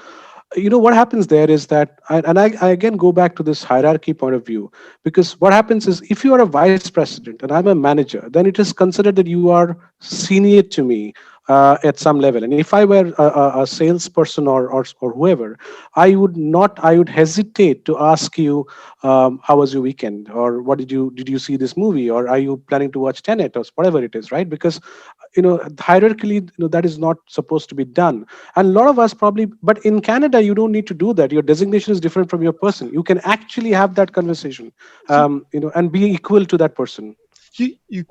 What happens there is that, I again go back to this hierarchy point of view, because what happens is, if you are a vice president and I'm a manager, then it is considered that you are senior to me. at some level. And if I were a salesperson or whoever, I would hesitate to ask you, how was your weekend, or what did you see this movie, or are you planning to watch Tenet, or whatever it is, right? Because hierarchically, that is not supposed to be done. And a lot of us probably, but in Canada, you don't need to do that. Your designation is different from your person. You can actually have that conversation, and be equal to that person.
You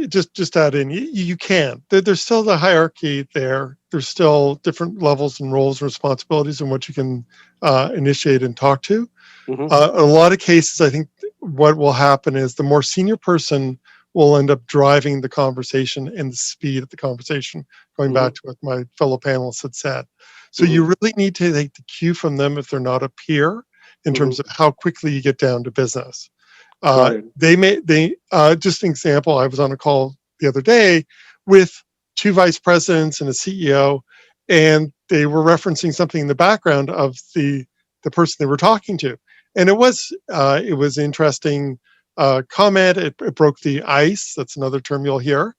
just add in, you can. There's still the hierarchy there. There's still different levels and roles and responsibilities and what you can initiate and talk to.
Mhm.
A lot of cases, I think what will happen is the more senior person will end up driving the conversation and the speed of the conversation, going back to what my fellow panelists had said. So you really need to take the cue from them if they're not a peer in terms of how quickly you get down to business.
Got it.
Just an example, I was on a call the other day with two vice presidents and a CEO, and they were referencing something in the background of the person they were talking to. And it was interesting comment. It broke the ice. That's another term you'll hear.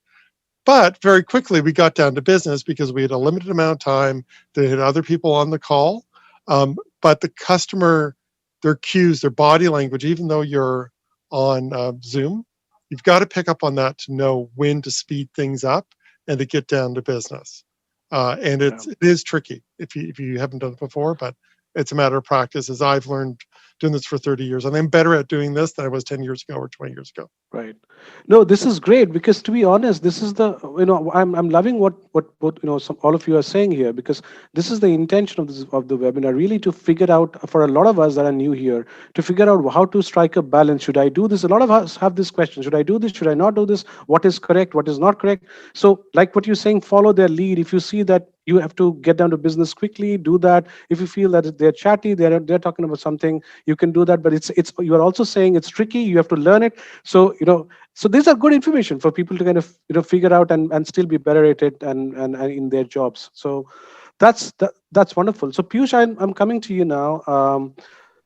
But very quickly, we got down to business because we had a limited amount of time. They had other people on the call. But the customer, their cues, their body language, even though you're on Zoom, you've got to pick up on that to know when to speed things up and to get down to business. And it is tricky if you haven't done it before, but it's a matter of practice, as I've learned doing this for 30 years. And I'm better at doing this than I was 10 years ago or 20 years ago.
Right. No, this is great, because to be honest, this is the, I'm loving what all of you are saying here, because this is the intention of the webinar, really to figure out, for a lot of us that are new here, to figure out how to strike a balance. Should I do this? A lot of us have this question: should I do this? Should I not do this? What is correct? What is not correct? So, like what you're saying, follow their lead. If you see that you have to get down to business quickly, do that. If you feel that they're chatty, they're talking about something, you can do that. But it's you are also saying it's tricky. You have to learn it. So so these are good information for people to kind of figure out and still be better at it and in their jobs. So that's wonderful. So Piyush, I'm coming to you now.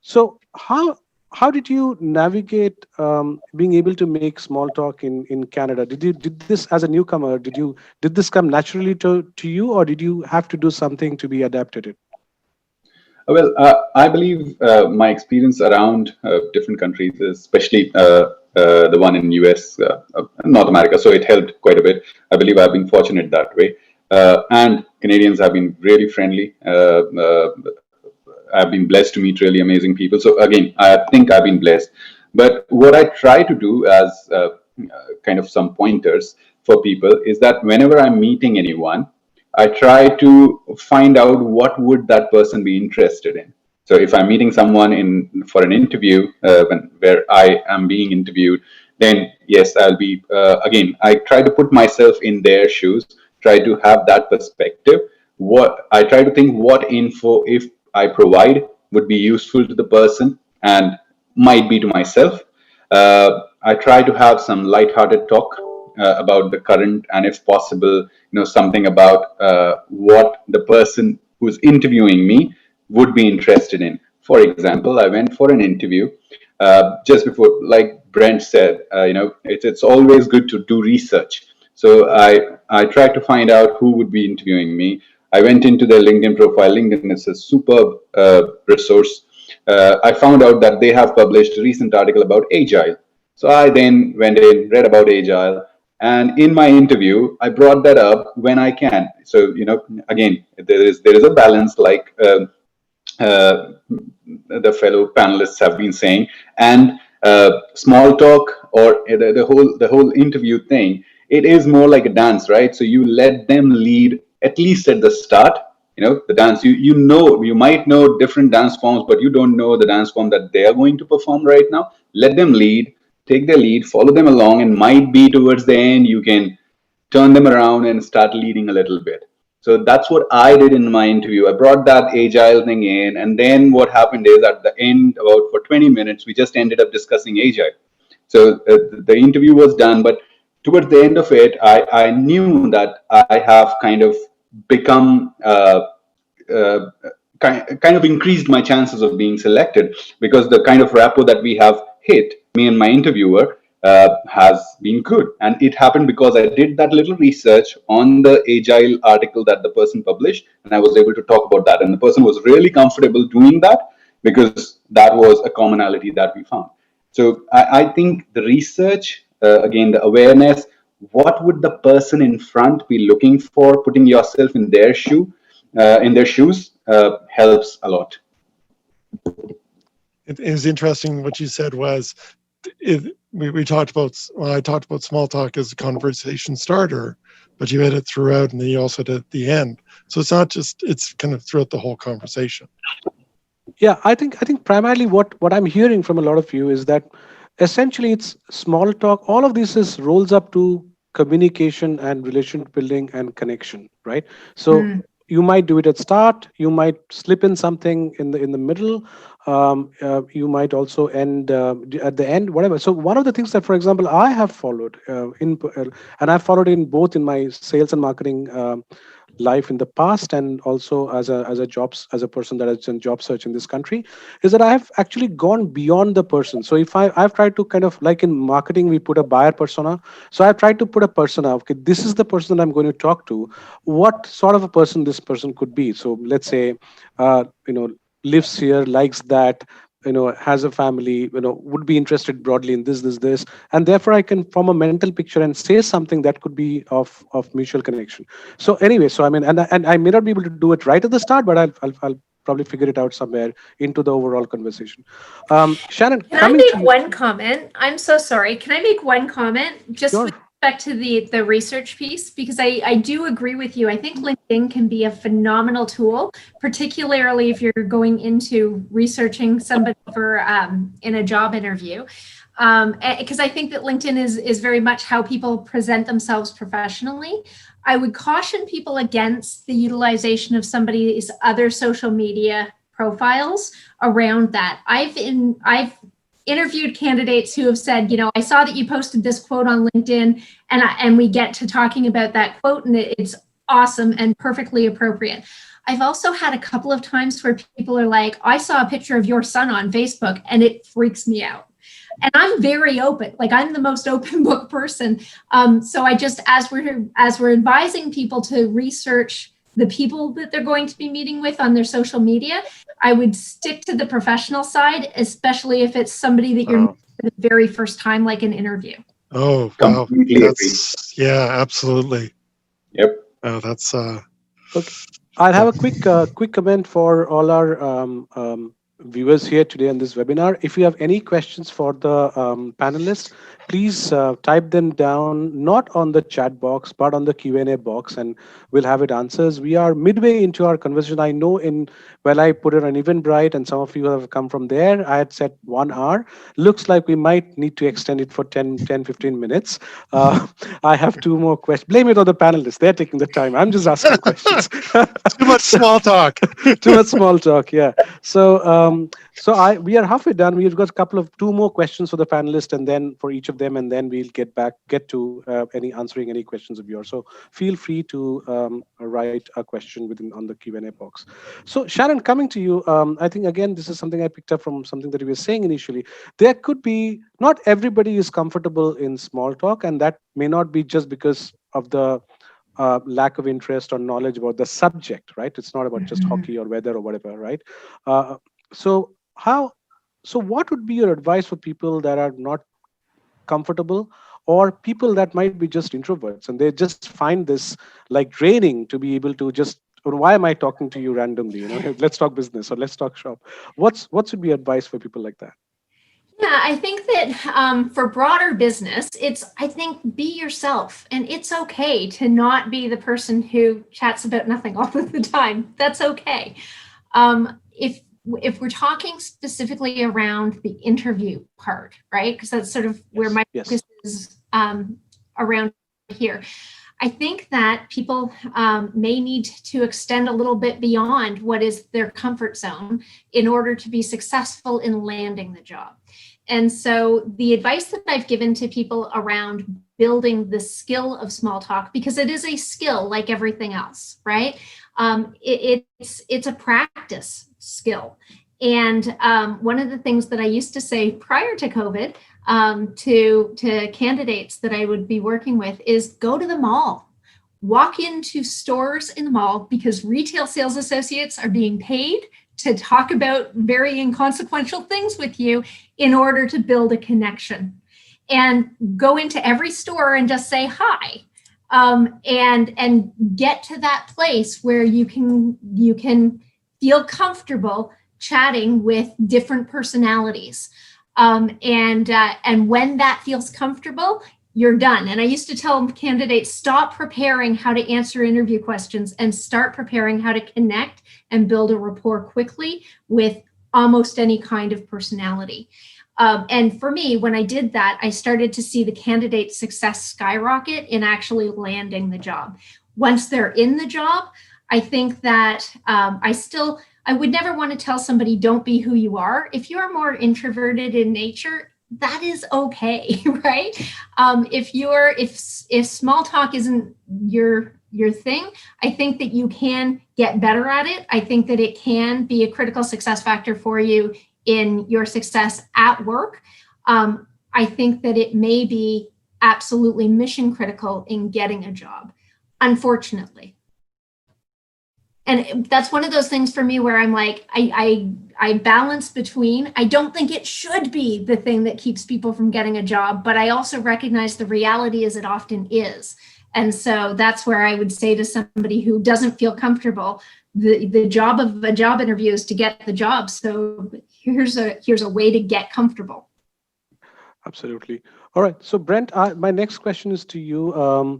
So how did you navigate being able to make small talk in Canada? Did this as a newcomer? Did this come naturally to you, or did you have to do something to be adapted it?
Well, I believe my experience around different countries, especially the one in US, North America, so it helped quite a bit. I believe I've been fortunate that way. And Canadians have been really friendly. I've been blessed to meet really amazing people. So again, I think I've been blessed. But what I try to do as kind of some pointers for people is that whenever I'm meeting anyone, I try to find out what would that person be interested in. So if I'm meeting someone for an interview, where I am being interviewed, then yes, I'll be again. I try to put myself in their shoes, try to have that perspective. What I try to think, what info if I provide would be useful to the person and might be to myself. I try to have some lighthearted talk about the current, and if possible, something about what the person who's interviewing me would be interested in. For example, I went for an interview just before, like Brent said, it's always good to do research. So I tried to find out who would be interviewing me. I went into their LinkedIn profile. LinkedIn is a superb resource. I found out that they have published a recent article about Agile. So I then went in, read about Agile, and in my interview, I brought that up when I can. So again, there is a balance, like the fellow panelists have been saying, and small talk or the whole interview thing. It is more like a dance, right? So you let them lead at least at the start. The dance. You might know different dance forms, but you don't know the dance form that they are going to perform right now. Let them lead. Take their lead, follow them along, and might be towards the end you can turn them around and start leading a little bit. So that's what I did in my interview. I brought that Agile thing in, and then what happened is at the end, about for 20 minutes, we just ended up discussing Agile. So the interview was done, but towards the end of it, I knew that I have kind of become kind of increased my chances of being selected, because the kind of rapport that we have hit, me and my interviewer, has been good. And it happened because I did that little research on the Agile article that the person published, and I was able to talk about that. And the person was really comfortable doing that because that was a commonality that we found. So I think the research, again, the awareness, what would the person in front be looking for, putting yourself in their shoes, helps a lot.
It is interesting what you said was, we talked about, well, I talked about small talk as a conversation starter, but you had it throughout, and then you also did at the end. So it's not just, it's kind of throughout the whole conversation.
Yeah, I think primarily what I'm hearing from a lot of you is that essentially it's small talk. All of this is rolls up to communication and relationship building and connection, right? So you might do it at start, you might slip in something in the middle, you might also end at the end, whatever. So one of the things that, for example, I have followed and I've followed in both in my sales and marketing life in the past, and also as a person that has done job search in this country, is that I have actually gone beyond the person. So if I've tried to kind of, like in marketing we put a buyer persona, so I've tried to put a persona. Okay, this is the person that I'm going to talk to. What sort of a person this person could be? So let's say lives here, likes that, has a family, would be interested broadly in this, and therefore I can form a mental picture and say something that could be of mutual connection. So anyway, so I mean, and I may not be able to do it right at the start, but I'll probably figure it out somewhere into the overall conversation. Shannon,
Can I
coming
make
to you.
one comment? I'm so sorry. Can I make one comment just
Sure.
with respect to the research piece? Because I do agree with you. I think LinkedIn can be a phenomenal tool, particularly if you're going into researching somebody for in a job interview. Because I think that LinkedIn is very much how people present themselves professionally. I would caution people against the utilization of somebody's other social media profiles around that. I've interviewed candidates who have said, I saw that you posted this quote on LinkedIn, and we get to talking about that quote, and it's awesome and perfectly appropriate. I've also had a couple of times where people are like, I saw a picture of your son on Facebook and it freaks me out. And I'm very open, like I'm the most open book person. So I just, as we're advising people to research the people that they're going to be meeting with on their social media, I would stick to the professional side, especially if it's somebody that you're meeting for the very first time, like an interview.
Oh, wow. Yeah, absolutely.
Yep.
Oh, that's
Okay. I'll have a quick comment for all our viewers here today on this webinar. If you have any questions for the panelists, please type them down, not on the chat box, but on the Q&A box, and we'll have it answers. We are midway into our conversation. I know I put it on Eventbrite, and some of you have come from there. I had set 1 hour. Looks like we might need to extend it for 10-15 minutes. I have 2 more questions. Blame it on the panelists. They're taking the time. I'm just asking questions.
too much small talk.
Too much small talk, yeah. So we are halfway done. We've got 2 more questions for the panelists, and then for each of them, and then we'll get to answering any questions of yours. So feel free to write a question on the Q&A box. So Sharon, coming to you, I think again this is something I picked up from something that you were saying initially. There could be, not everybody is comfortable in small talk, and that may not be just because of the lack of interest or knowledge about the subject, right? It's not about just hockey or weather or whatever, right? So what would be your advice for people that are not comfortable, or people that might be just introverts and they just find this like draining to be able to just, or why am I talking to you randomly? Let's talk business or let's talk shop. What should be advice for people like that?
Yeah, I think that for broader business, I think be yourself, and it's okay to not be the person who chats about nothing all of the time. That's okay. If we're talking specifically around the interview part, right? Because that's sort of where my focus is around here. I think that people may need to extend a little bit beyond what is their comfort zone in order to be successful in landing the job. And so the advice that I've given to people around building the skill of small talk, because it is a skill like everything else, right? It's a practice skill. And one of the things that I used to say prior to COVID to candidates that I would be working with is go to the mall. Walk into stores in the mall, because retail sales associates are being paid to talk about very inconsequential things with you in order to build a connection. And go into every store and just say hi, and get to that place where you can feel comfortable chatting with different personalities. And when that feels comfortable, you're done. And I used to tell candidates, stop preparing how to answer interview questions and start preparing how to connect and build a rapport quickly with almost any kind of personality. And for me, when I did that, I started to see the candidate success skyrocket in actually landing the job. Once they're in the job, I think that I would never want to tell somebody, don't be who you are. If you're more introverted in nature, that is okay, right? If small talk isn't your thing, I think that you can get better at it. I think that it can be a critical success factor for you in your success at work. I think that it may be absolutely mission critical in getting a job, unfortunately. And that's one of those things for me where I'm like, I balance between, I don't think it should be the thing that keeps people from getting a job, but I also recognize the reality is it often is. And so that's where I would say to somebody who doesn't feel comfortable, the job of a job interview is to get the job. So here's a way to get comfortable.
Absolutely. All right. So Brent, my next question is to you.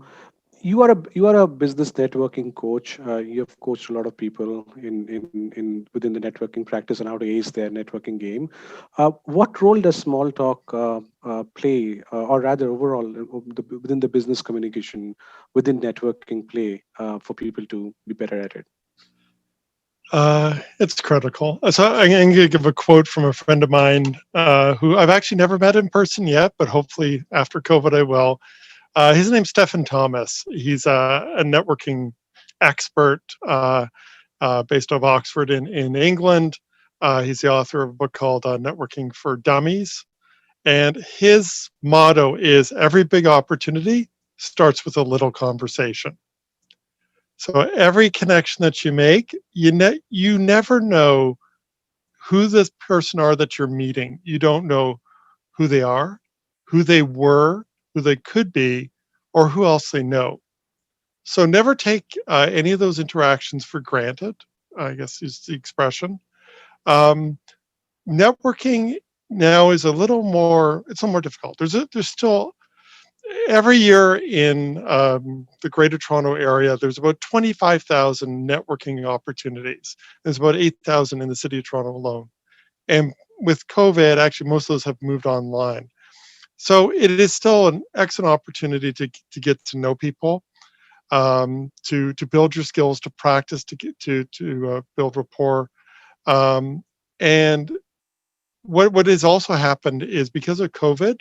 You are a business networking coach. You have coached a lot of people in within the networking practice and how to ace their networking game. What role does small talk play, or rather overall within the business communication within networking play for people to be better at it?
It's critical. So I'm going to give a quote from a friend of mine who I've actually never met in person yet, but hopefully after COVID I will. His name's Stephen Thomas. He's a networking expert based out of Oxford in England. He's the author of a book called Networking for Dummies. And his motto is every big opportunity starts with a little conversation. So every connection that you make, you never know who this person are that you're meeting. You don't know who they are, who they were, who they could be, or who else they know. So never take any of those interactions for granted, I guess is the expression. Networking now is it's a little more difficult. There's still, every year in the Greater Toronto area, there's about 25,000 networking opportunities. There's about 8,000 in the city of Toronto alone. And with COVID, actually, most of those have moved online. So it is still an excellent opportunity to get to know people, to build your skills, to practice, to build rapport. And what has also happened is because of COVID,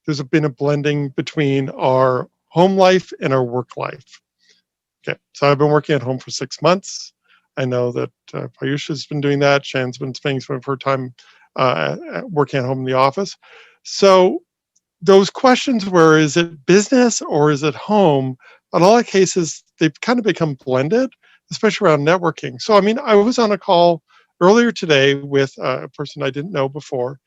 there's been a blending between our home life and our work life. Okay, so I've been working at home for 6 months. I know that Payusha's been doing that. Shan's been spending some of her time working at home in the office. So those questions were, is it business or is it home? In a lot of cases, they've kind of become blended, especially around networking. So, I mean, I was on a call earlier today with a person I didn't know before.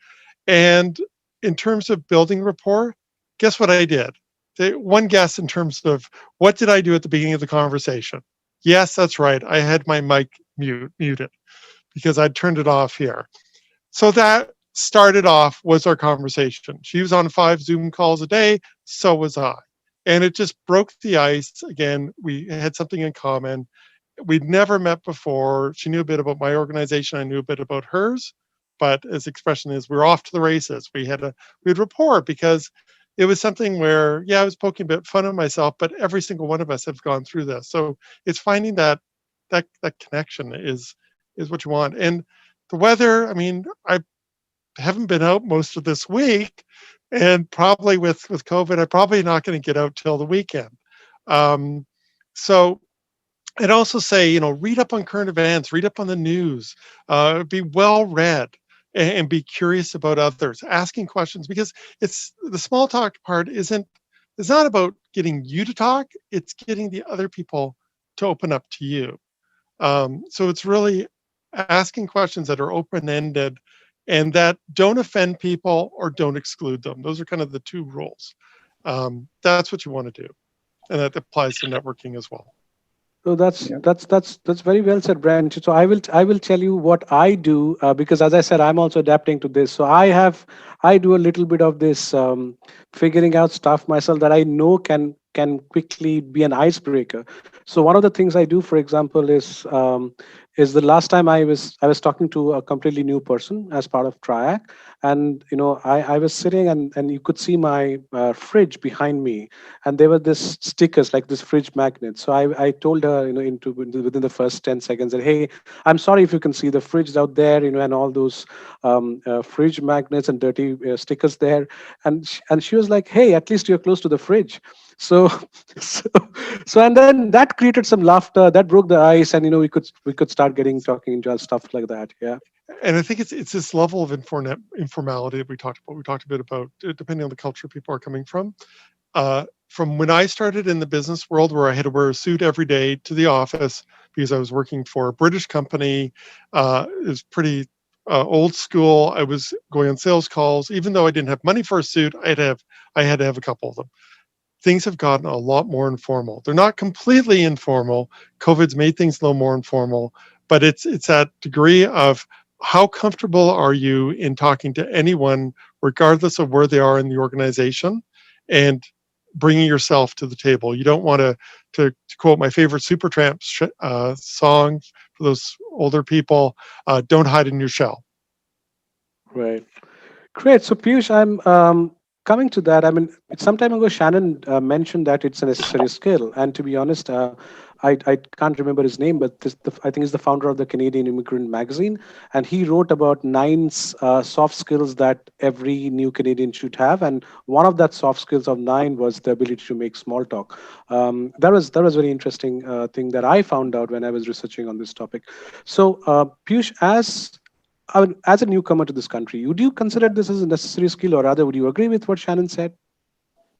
And in terms of building rapport, guess what I did? One guess in terms of what did I do at the beginning of the conversation? Yes, that's right. I had my mic muted because I'd turned it off here. So that started off was our conversation. She was on 5 Zoom calls a day, so was I. And it just broke the ice. Again, we had something in common. We'd never met before. She knew a bit about my organization. I knew a bit about hers. But as the expression is, we're off to the races. We had rapport because it was something where, yeah, I was poking a bit fun of myself, but every single one of us have gone through this. So it's finding that connection is what you want. And the weather, I mean, I haven't been out most of this week, and probably with COVID, I'm probably not going to get out till the weekend. So I'd also say, read up on current events, read up on the news, be well read. and be curious about others, asking questions, because it's the small talk part isn't, it's not about getting you to talk, it's getting the other people to open up to you. So it's really asking questions that are open ended and that don't offend people or don't exclude them. Those are kind of the two rules. That's what you want to do, and that applies to networking as well.
So
Yeah.
that's very well said, Brian. So I will tell you what I do, because as I said, I'm also adapting to this. So I do a little bit of this figuring out stuff myself that I know can quickly be an icebreaker. So one of the things I do, for example, is the last time I was talking to a completely new person as part of Triac, and I was sitting, and you could see my fridge behind me, and there were this stickers like this fridge magnet. So I told her, within the first 10 seconds, that, hey, I'm sorry if you can see the fridge out there, and all those fridge magnets and dirty stickers there. And she was like, hey, at least you're close to the fridge. So so, and then that created some laughter, that broke the ice, and we could start getting talking and just stuff like that. Yeah.
And I think it's this level of informality that we talked about. We talked a bit about, depending on the culture people are coming from when I started in the business world, where I had to wear a suit every day to the office because I was working for a British company. It was pretty old school. I was going on sales calls. Even though I didn't have money for a suit, I had to have a couple of them. Things have gotten a lot more informal. They're not completely informal. COVID's made things a little more informal, but it's that degree of how comfortable are you in talking to anyone, regardless of where they are in the organization, and bringing yourself to the table. You don't want to quote my favorite Supertramp song for those older people, don't hide in your shell.
Right. Great. So Piyush, I'm coming to that. I mean, some time ago, Shannon mentioned that it's a necessary skill. And to be honest, I can't remember his name, but I think he's the founder of the Canadian Immigrant magazine, and he wrote about 9 soft skills that every new Canadian should have. And one of that soft skills of 9 was the ability to make small talk. That was very interesting thing that I found out when I was researching on this topic. So Piyush, as a newcomer to this country, would you consider this as a necessary skill, or rather, would you agree with what Shannon said?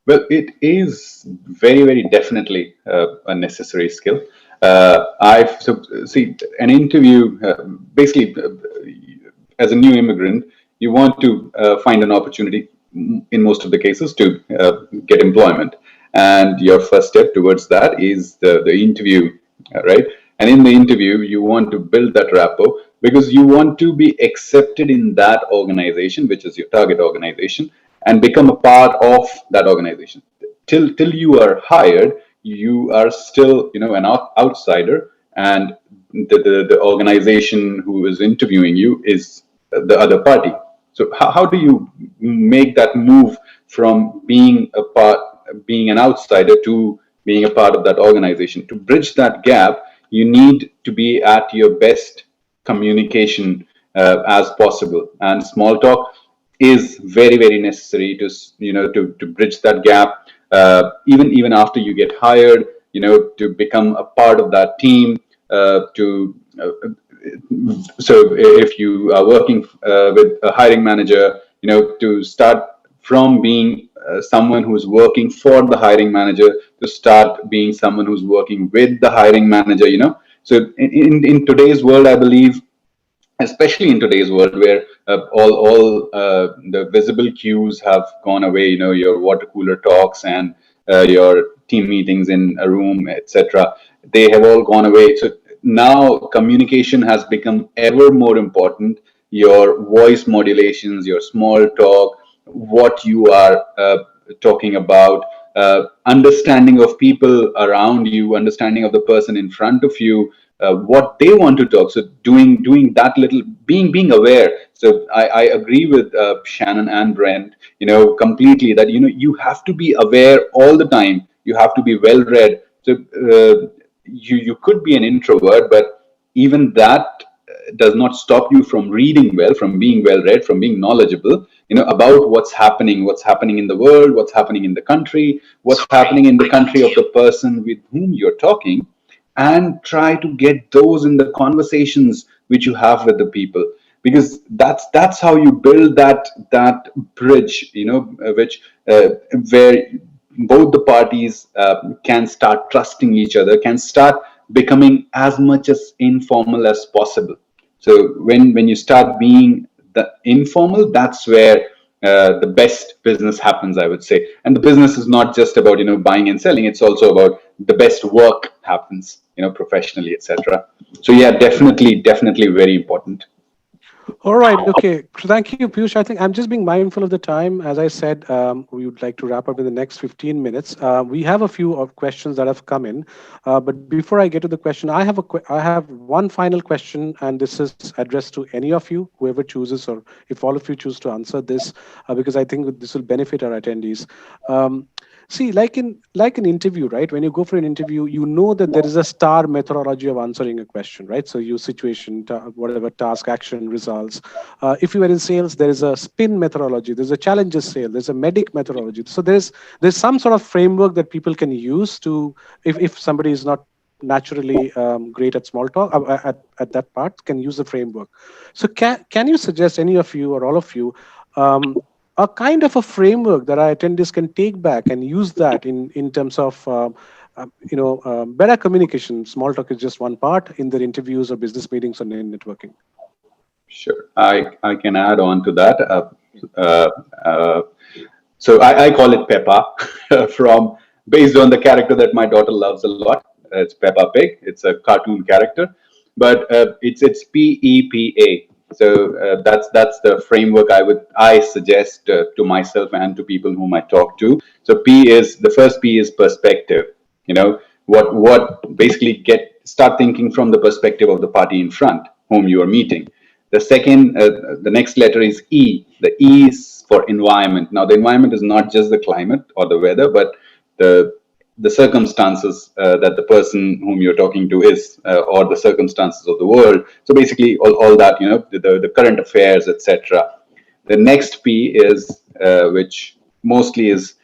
Well, it is very, very definitely a necessary skill. I've so see an interview. Basically, as a new immigrant, you want to find an opportunity. In most of the cases, to get employment, and your first step towards that is the interview, right? And in the interview, you want to build that rapport because you want to be accepted in that organization, which is your target organization, and become a part of that organization. Till you are hired, you are still an outsider, and the organization who is interviewing you is the other party. So how do you make that move from being an outsider to being a part of that organization? To bridge that gap, you need to be at your best communication as possible, and small talk is very, very necessary to to bridge that gap. Even after you get hired, to become a part of that team. To So if you are working with a hiring manager, to start from being someone who's working for the hiring manager to start being someone who's working with the hiring manager. So in today's world, I believe, especially in today's world where all the visible cues have gone away, your water cooler talks and your team meetings in a room, etc., they have all gone away. So now communication has become ever more important. Your voice modulations, your small talk, what you are talking about, understanding of people around you, understanding of the person in front of you, what they want to talk. So doing that little, being aware. So I agree with Shannon and Brent, completely, that you have to be aware all the time. You have to be well read. So you could be an introvert, but even that does not stop you from reading well, from being well read, from being knowledgeable, about what's happening in the world, what's happening in the country, what's happening in the country of the person with whom you're talking, and try to get those in the conversations which you have with the people. because that's how you build that bridge, which where both the parties can start trusting each other, can start becoming as much as informal as possible. So when you start being the informal, that's where the best business happens, I would say. And the business is not just about buying and selling; it's also about the best work happens, professionally, etc. So yeah, definitely very important.
All right. Okay. Thank you, Piyush. I think I'm just being mindful of the time. As I said, we would like to wrap up in the next 15 minutes. We have a few of questions that have come in, but before I get to the question, I have one final question, and this is addressed to any of you, whoever chooses, or if all of you choose to answer this, because I think this will benefit our attendees. Um, See, like an interview, right? When you go for an interview, you know that there is a star methodology of answering a question, right? So you situation, whatever task, action, results. If you are in sales, there is a spin methodology. There's a challenges sale. There's a medic methodology. So there's some sort of framework that people can use to, if somebody is not naturally great at small talk at that part, can use the framework. So can you suggest, any of you or all of you, a kind of a framework that our attendees can take back and use that in terms of better communication? Small talk is just one part in their interviews or business meetings or networking.
Sure, I can add on to that. Uh, uh, so I call it Peppa, from based on the character that my daughter loves a lot. It's Peppa Pig. It's a cartoon character, but it's PEPA. So that's the framework I suggest to myself and to people whom I talk to. So the first P is perspective. What basically start thinking from the perspective of the party in front whom you are meeting. The next letter is E. The E is for environment. Now, the environment is not just the climate or the weather, but the circumstances that the person whom you're talking to is, or the circumstances of the world. So basically, all that, the current affairs, etc. The next P is, which mostly is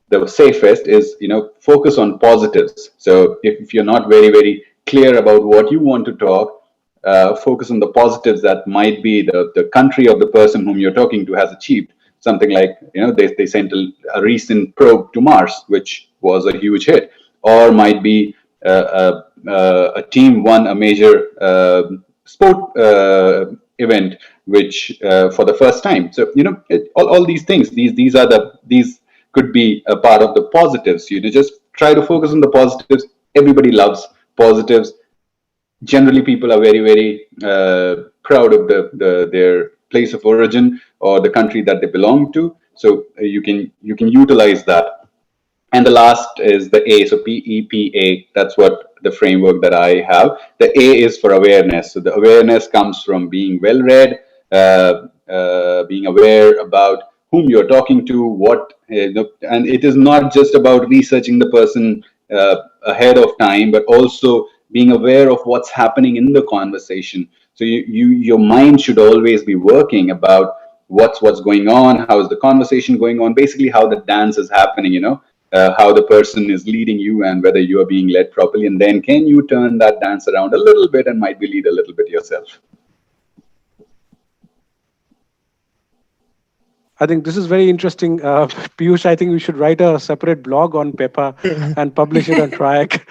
the safest, is focus on positives. So if you're not very clear about what you want to talk, focus on the positives that might be the country of the person whom you're talking to has achieved something, like they sent a recent probe to Mars, which was a huge hit, or might be a team won a major sport event, which for the first time. So all these things, these could be a part of the positives. Just try to focus on the positives. Everybody loves positives. Generally, people are very proud of their place of origin or the country that they belong to. So you can utilize that. And the last is the A, so PEPA. That's what the framework that I have. The A is for awareness. So the awareness comes from being well read, being aware about whom you're talking to, and it is not just about researching the person ahead of time, but also being aware of what's happening in the conversation. So your mind should always be working about what's going on, how is the conversation going on, basically how the dance is happening, how the person is leading you and whether you are being led properly. And then can you turn that dance around a little bit and might be lead a little bit yourself.
I think this is very interesting. Piyush, I think we should write a separate blog on Peppa and publish it on Triac.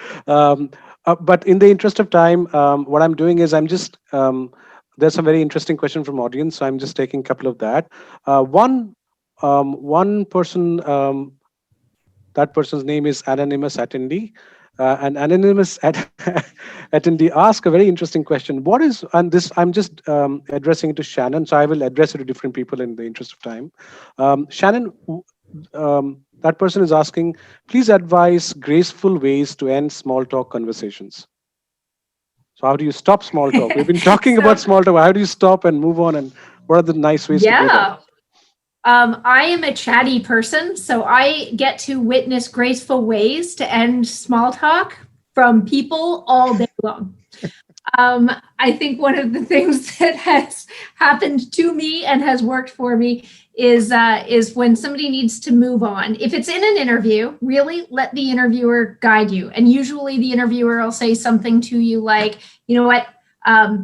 But in the interest of time, what I'm doing is there's some very interesting question from audience, so I'm just taking a couple of that. One person, that person's name is Anonymous Attendee. An anonymous attendee asked a very interesting question. And this I'm just addressing it to Shannon, so I will address it to different people in the interest of time. Shannon, that person is asking, please advise graceful ways to end small talk conversations. So how do you stop small talk? We've been talking about small talk. How do you stop and move on? And what are the nice ways to do that?
I am a chatty person, so I get to witness graceful ways to end small talk from people all day long. I think one of the things that has happened to me and has worked for me is when somebody needs to move on. If it's in an interview, really let the interviewer guide you. And usually the interviewer will say something to you like, you know what,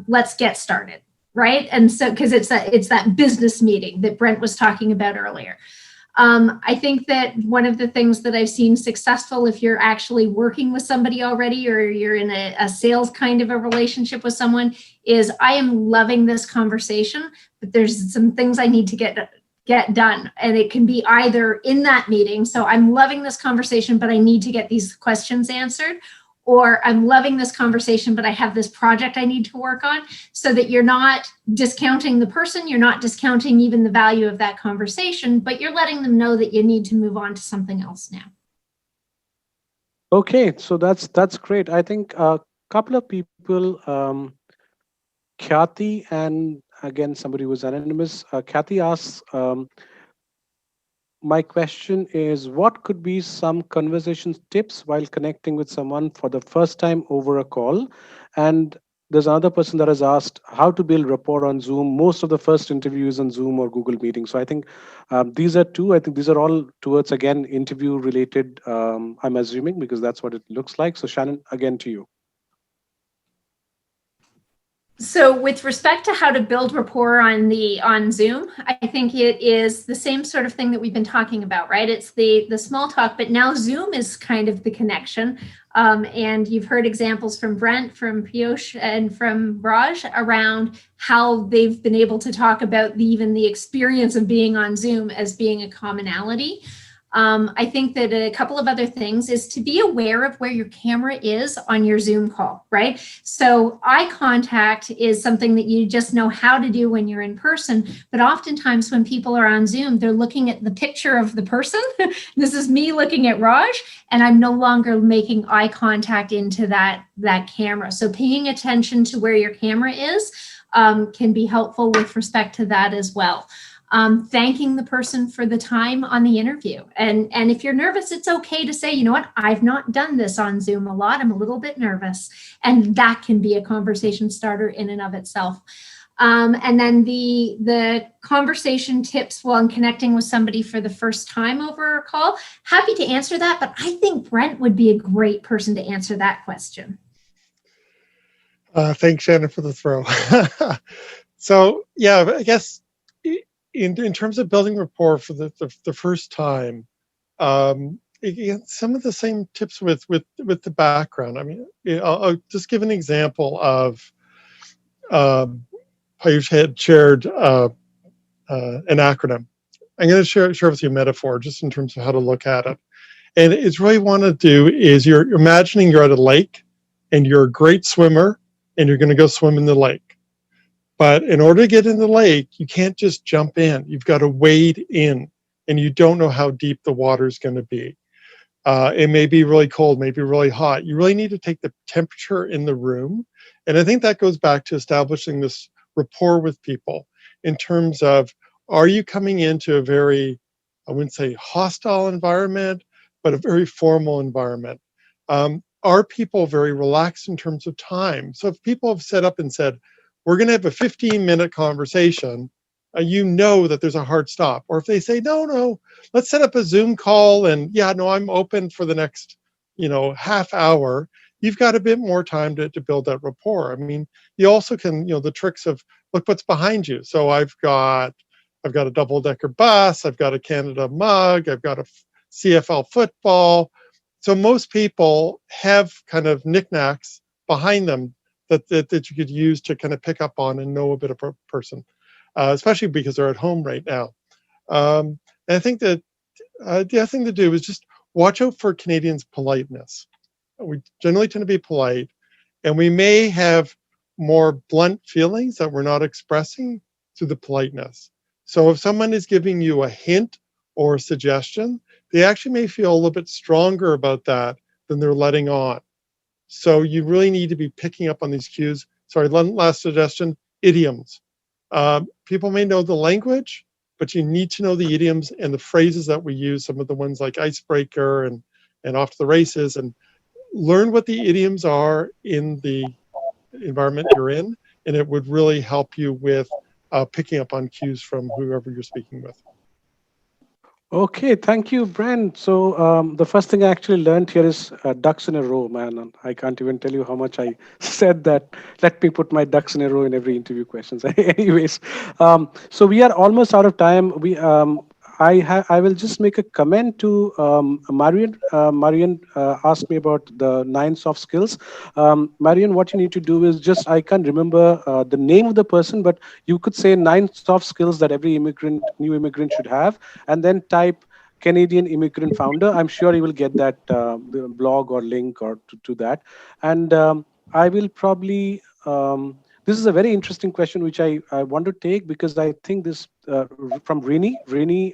let's get started. right? And so, because it's that business meeting that Brent was talking about earlier. I think that one of the things that I've seen successful, if you're actually working with somebody already, or you're in a sales kind of a relationship with someone, is I am loving this conversation, but there's some things I need to get done. And it can be either in that meeting. So I'm loving this conversation, but I need to get these questions answered. Or I'm loving this conversation, but I have this project I need to work on, so that you're not discounting the person, you're not discounting even the value of that conversation, but you're letting them know that you need to move on to something else now.
Okay, so that's great. I think a couple of people, Kathy, and again somebody who's anonymous. Kathy asks, my question is, what could be some conversation tips while connecting with someone for the first time over a call? And there's another person that has asked how to build rapport on Zoom. Most of the first interviews on Zoom or Google Meeting. So I think these are two. I think these are all towards, again, interview related, I'm assuming, because that's what it looks like. So Shannon, again to you.
So with respect to how to build rapport on Zoom, I think it is the same sort of thing that we've been talking about, right? It's the small talk, but now Zoom is kind of the connection. And you've heard examples from Brent, from Piyush, and from Raj around how they've been able to talk about even the experience of being on Zoom as being a commonality. I think that a couple of other things is to be aware of where your camera is on your Zoom call, right? So eye contact is something that you just know how to do when you're in person, but oftentimes when people are on Zoom, they're looking at the picture of the person. This is me looking at Raj, and I'm no longer making eye contact into that camera. So paying attention to where your camera is can be helpful with respect to that as well. Thanking the person for the time on the interview. And if you're nervous, it's okay to say, you know what, I've not done this on Zoom a lot. I'm a little bit nervous. And that can be a conversation starter in and of itself. And then the conversation tips while connecting with somebody for the first time over a call. Happy to answer that, but I think Brent would be a great person to answer that question.
Thanks, Shannon, for the throw. So, yeah, I guess in terms of building rapport for the first time, again, some of the same tips with the background. I mean, I'll just give an example of Piyush had shared an acronym. I'm going to share with you a metaphor just in terms of how to look at it. And it's really want to do is you're imagining you're at a lake and you're a great swimmer and you're going to go swim in the lake. But in order to get in the lake, you can't just jump in. You've got to wade in, and you don't know how deep the water is going to be. It may be really cold, maybe really hot. You really need to take the temperature in the room. And I think that goes back to establishing this rapport with people in terms of, are you coming into a very, I wouldn't say hostile environment, but a very formal environment? Are people very relaxed in terms of time? So if people have set up and said, we're going to have a 15-minute conversation, you know that there's a hard stop. Or if they say, no, let's set up a Zoom call and yeah, no, I'm open for the next, half hour, you've got a bit more time to build that rapport. I mean, you also can, the tricks of look what's behind you. So I've got a double-decker bus, I've got a Canada mug, I've got a CFL football. So most people have kind of knickknacks behind them that you could use to kind of pick up on and know a bit of a person, especially because they're at home right now. And I think that the other thing to do is just watch out for Canadians' politeness. We generally tend to be polite, and we may have more blunt feelings that we're not expressing through the politeness. So if someone is giving you a hint or a suggestion, they actually may feel a little bit stronger about that than they're letting on. So you really need to be picking up on these cues. Sorry, last suggestion, idioms. People may know the language, but you need to know the idioms and the phrases that we use, some of the ones like icebreaker and off to the races, and learn what the idioms are in the environment you're in, and it would really help you with picking up on cues from whoever you're speaking with.
Okay, thank you, Brent. So the first thing I actually learned here is ducks in a row, man. And I can't even tell you how much I said that. Let me put my ducks in a row in every interview questions. Anyways, so we are almost out of time. I will just make a comment to Marian. Marian asked me about the 9 soft skills. Marian, what you need to do is just, I can't remember the name of the person, but you could say 9 soft skills that every new immigrant should have, and then type Canadian immigrant founder. I'm sure you will get that blog or link or to that. And I will probably. This is a very interesting question, which I want to take because I think this from Rini. Rini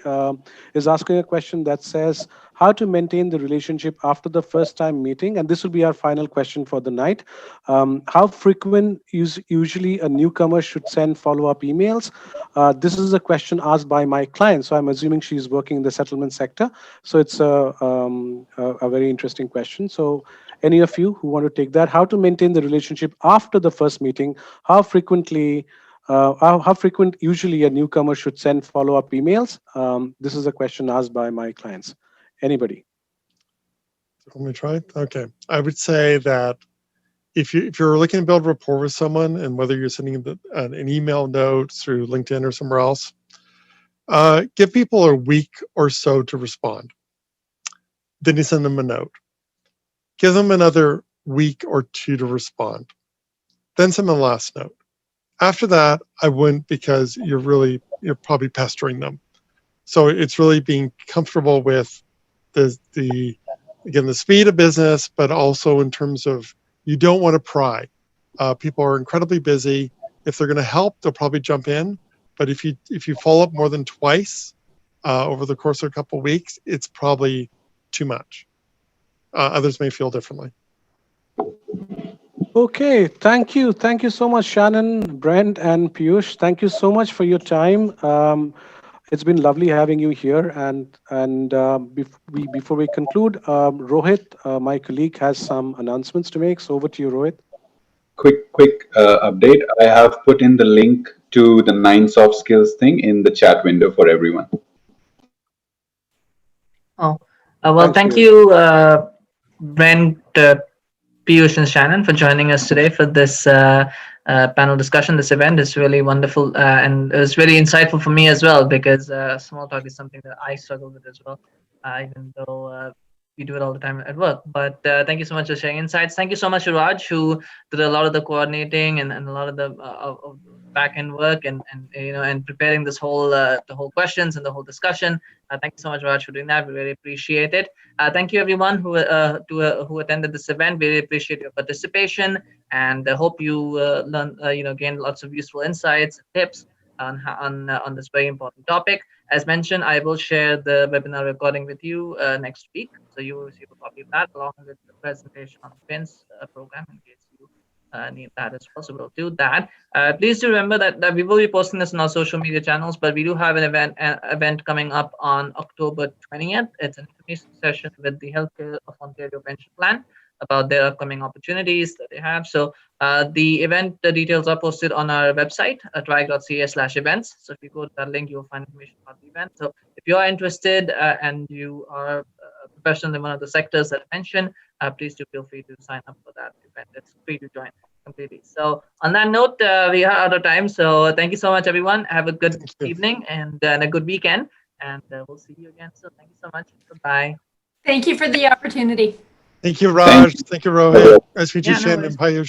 is asking a question that says how to maintain the relationship after the first time meeting. And this will be our final question for the night. How frequent usually a newcomer should send follow-up emails? This is a question asked by my client. So I'm assuming she's working in the settlement sector. So it's a very interesting question. So any of you who want to take that, how to maintain the relationship after the first meeting, how frequently, how frequent usually a newcomer should send follow-up emails? This is a question asked by my clients. Anybody?
Let me try. Okay. I would say that if you're looking to build rapport with someone, and whether you're sending an email note through LinkedIn or somewhere else, give people a week or so to respond. Then you send them a note. Give them another week or 2 to respond. Then send them the last note. After that, I wouldn't, because you're probably pestering them. So it's really being comfortable with the speed of business, but also in terms of, you don't want to pry. People are incredibly busy. If they're going to help, they'll probably jump in. But if you follow up more than twice over the course of a couple of weeks, it's probably too much. Others may feel differently.
Okay, thank you. Thank you so much, Shannon, Brent, and Piyush. Thank you so much for your time. It's been lovely having you here. And before we conclude, Rohit, my colleague, has some announcements to make. So over to you, Rohit.
Quick update. I have put in the link to the 9 soft skills thing in the chat window for everyone.
Oh, well,
Thanks,
thank
Piyush.
you, Brent, Piyush, and Shannon for joining us today for this panel discussion. This event is really wonderful and it was really insightful for me as well, because small talk is something that I struggle with as well, even though we do it all the time at work. But thank you so much for sharing insights. Thank you so much to Raj, who did a lot of the coordinating and a lot of the of back end work and preparing this whole the whole questions and the whole discussion. Thank you so much, Raj, for doing that. We really appreciate it. Thank you, everyone who attended this event. We really appreciate your participation, and I hope you gained lots of useful insights and tips on this very important topic. As mentioned, I will share the webinar recording with you next week, so you will receive a copy of that along with the presentation on the PINS program in case you need that as well. So we'll do that. Please do remember that we will be posting this on our social media channels, but we do have an event coming up on October 20th. It's an information session with the Healthcare of Ontario Pension Plan about their upcoming opportunities that they have. So the event details are posted on our website at triac.ca/events. So if you go to that link, you'll find information about the event. So if you are interested and you are a professional in one of the sectors that I mentioned, please do feel free to sign up for that event. It's free to join completely. So on that note, we are out of time. So thank you so much, everyone. Have a good evening and a good weekend. And we'll see you again soon. Thank you so much. Goodbye.
Thank you for the opportunity.
Thank you, Raj. Thank you, Rohit. Nice to meet you,
Yeah, no
Shannon
worries.
and Piyush.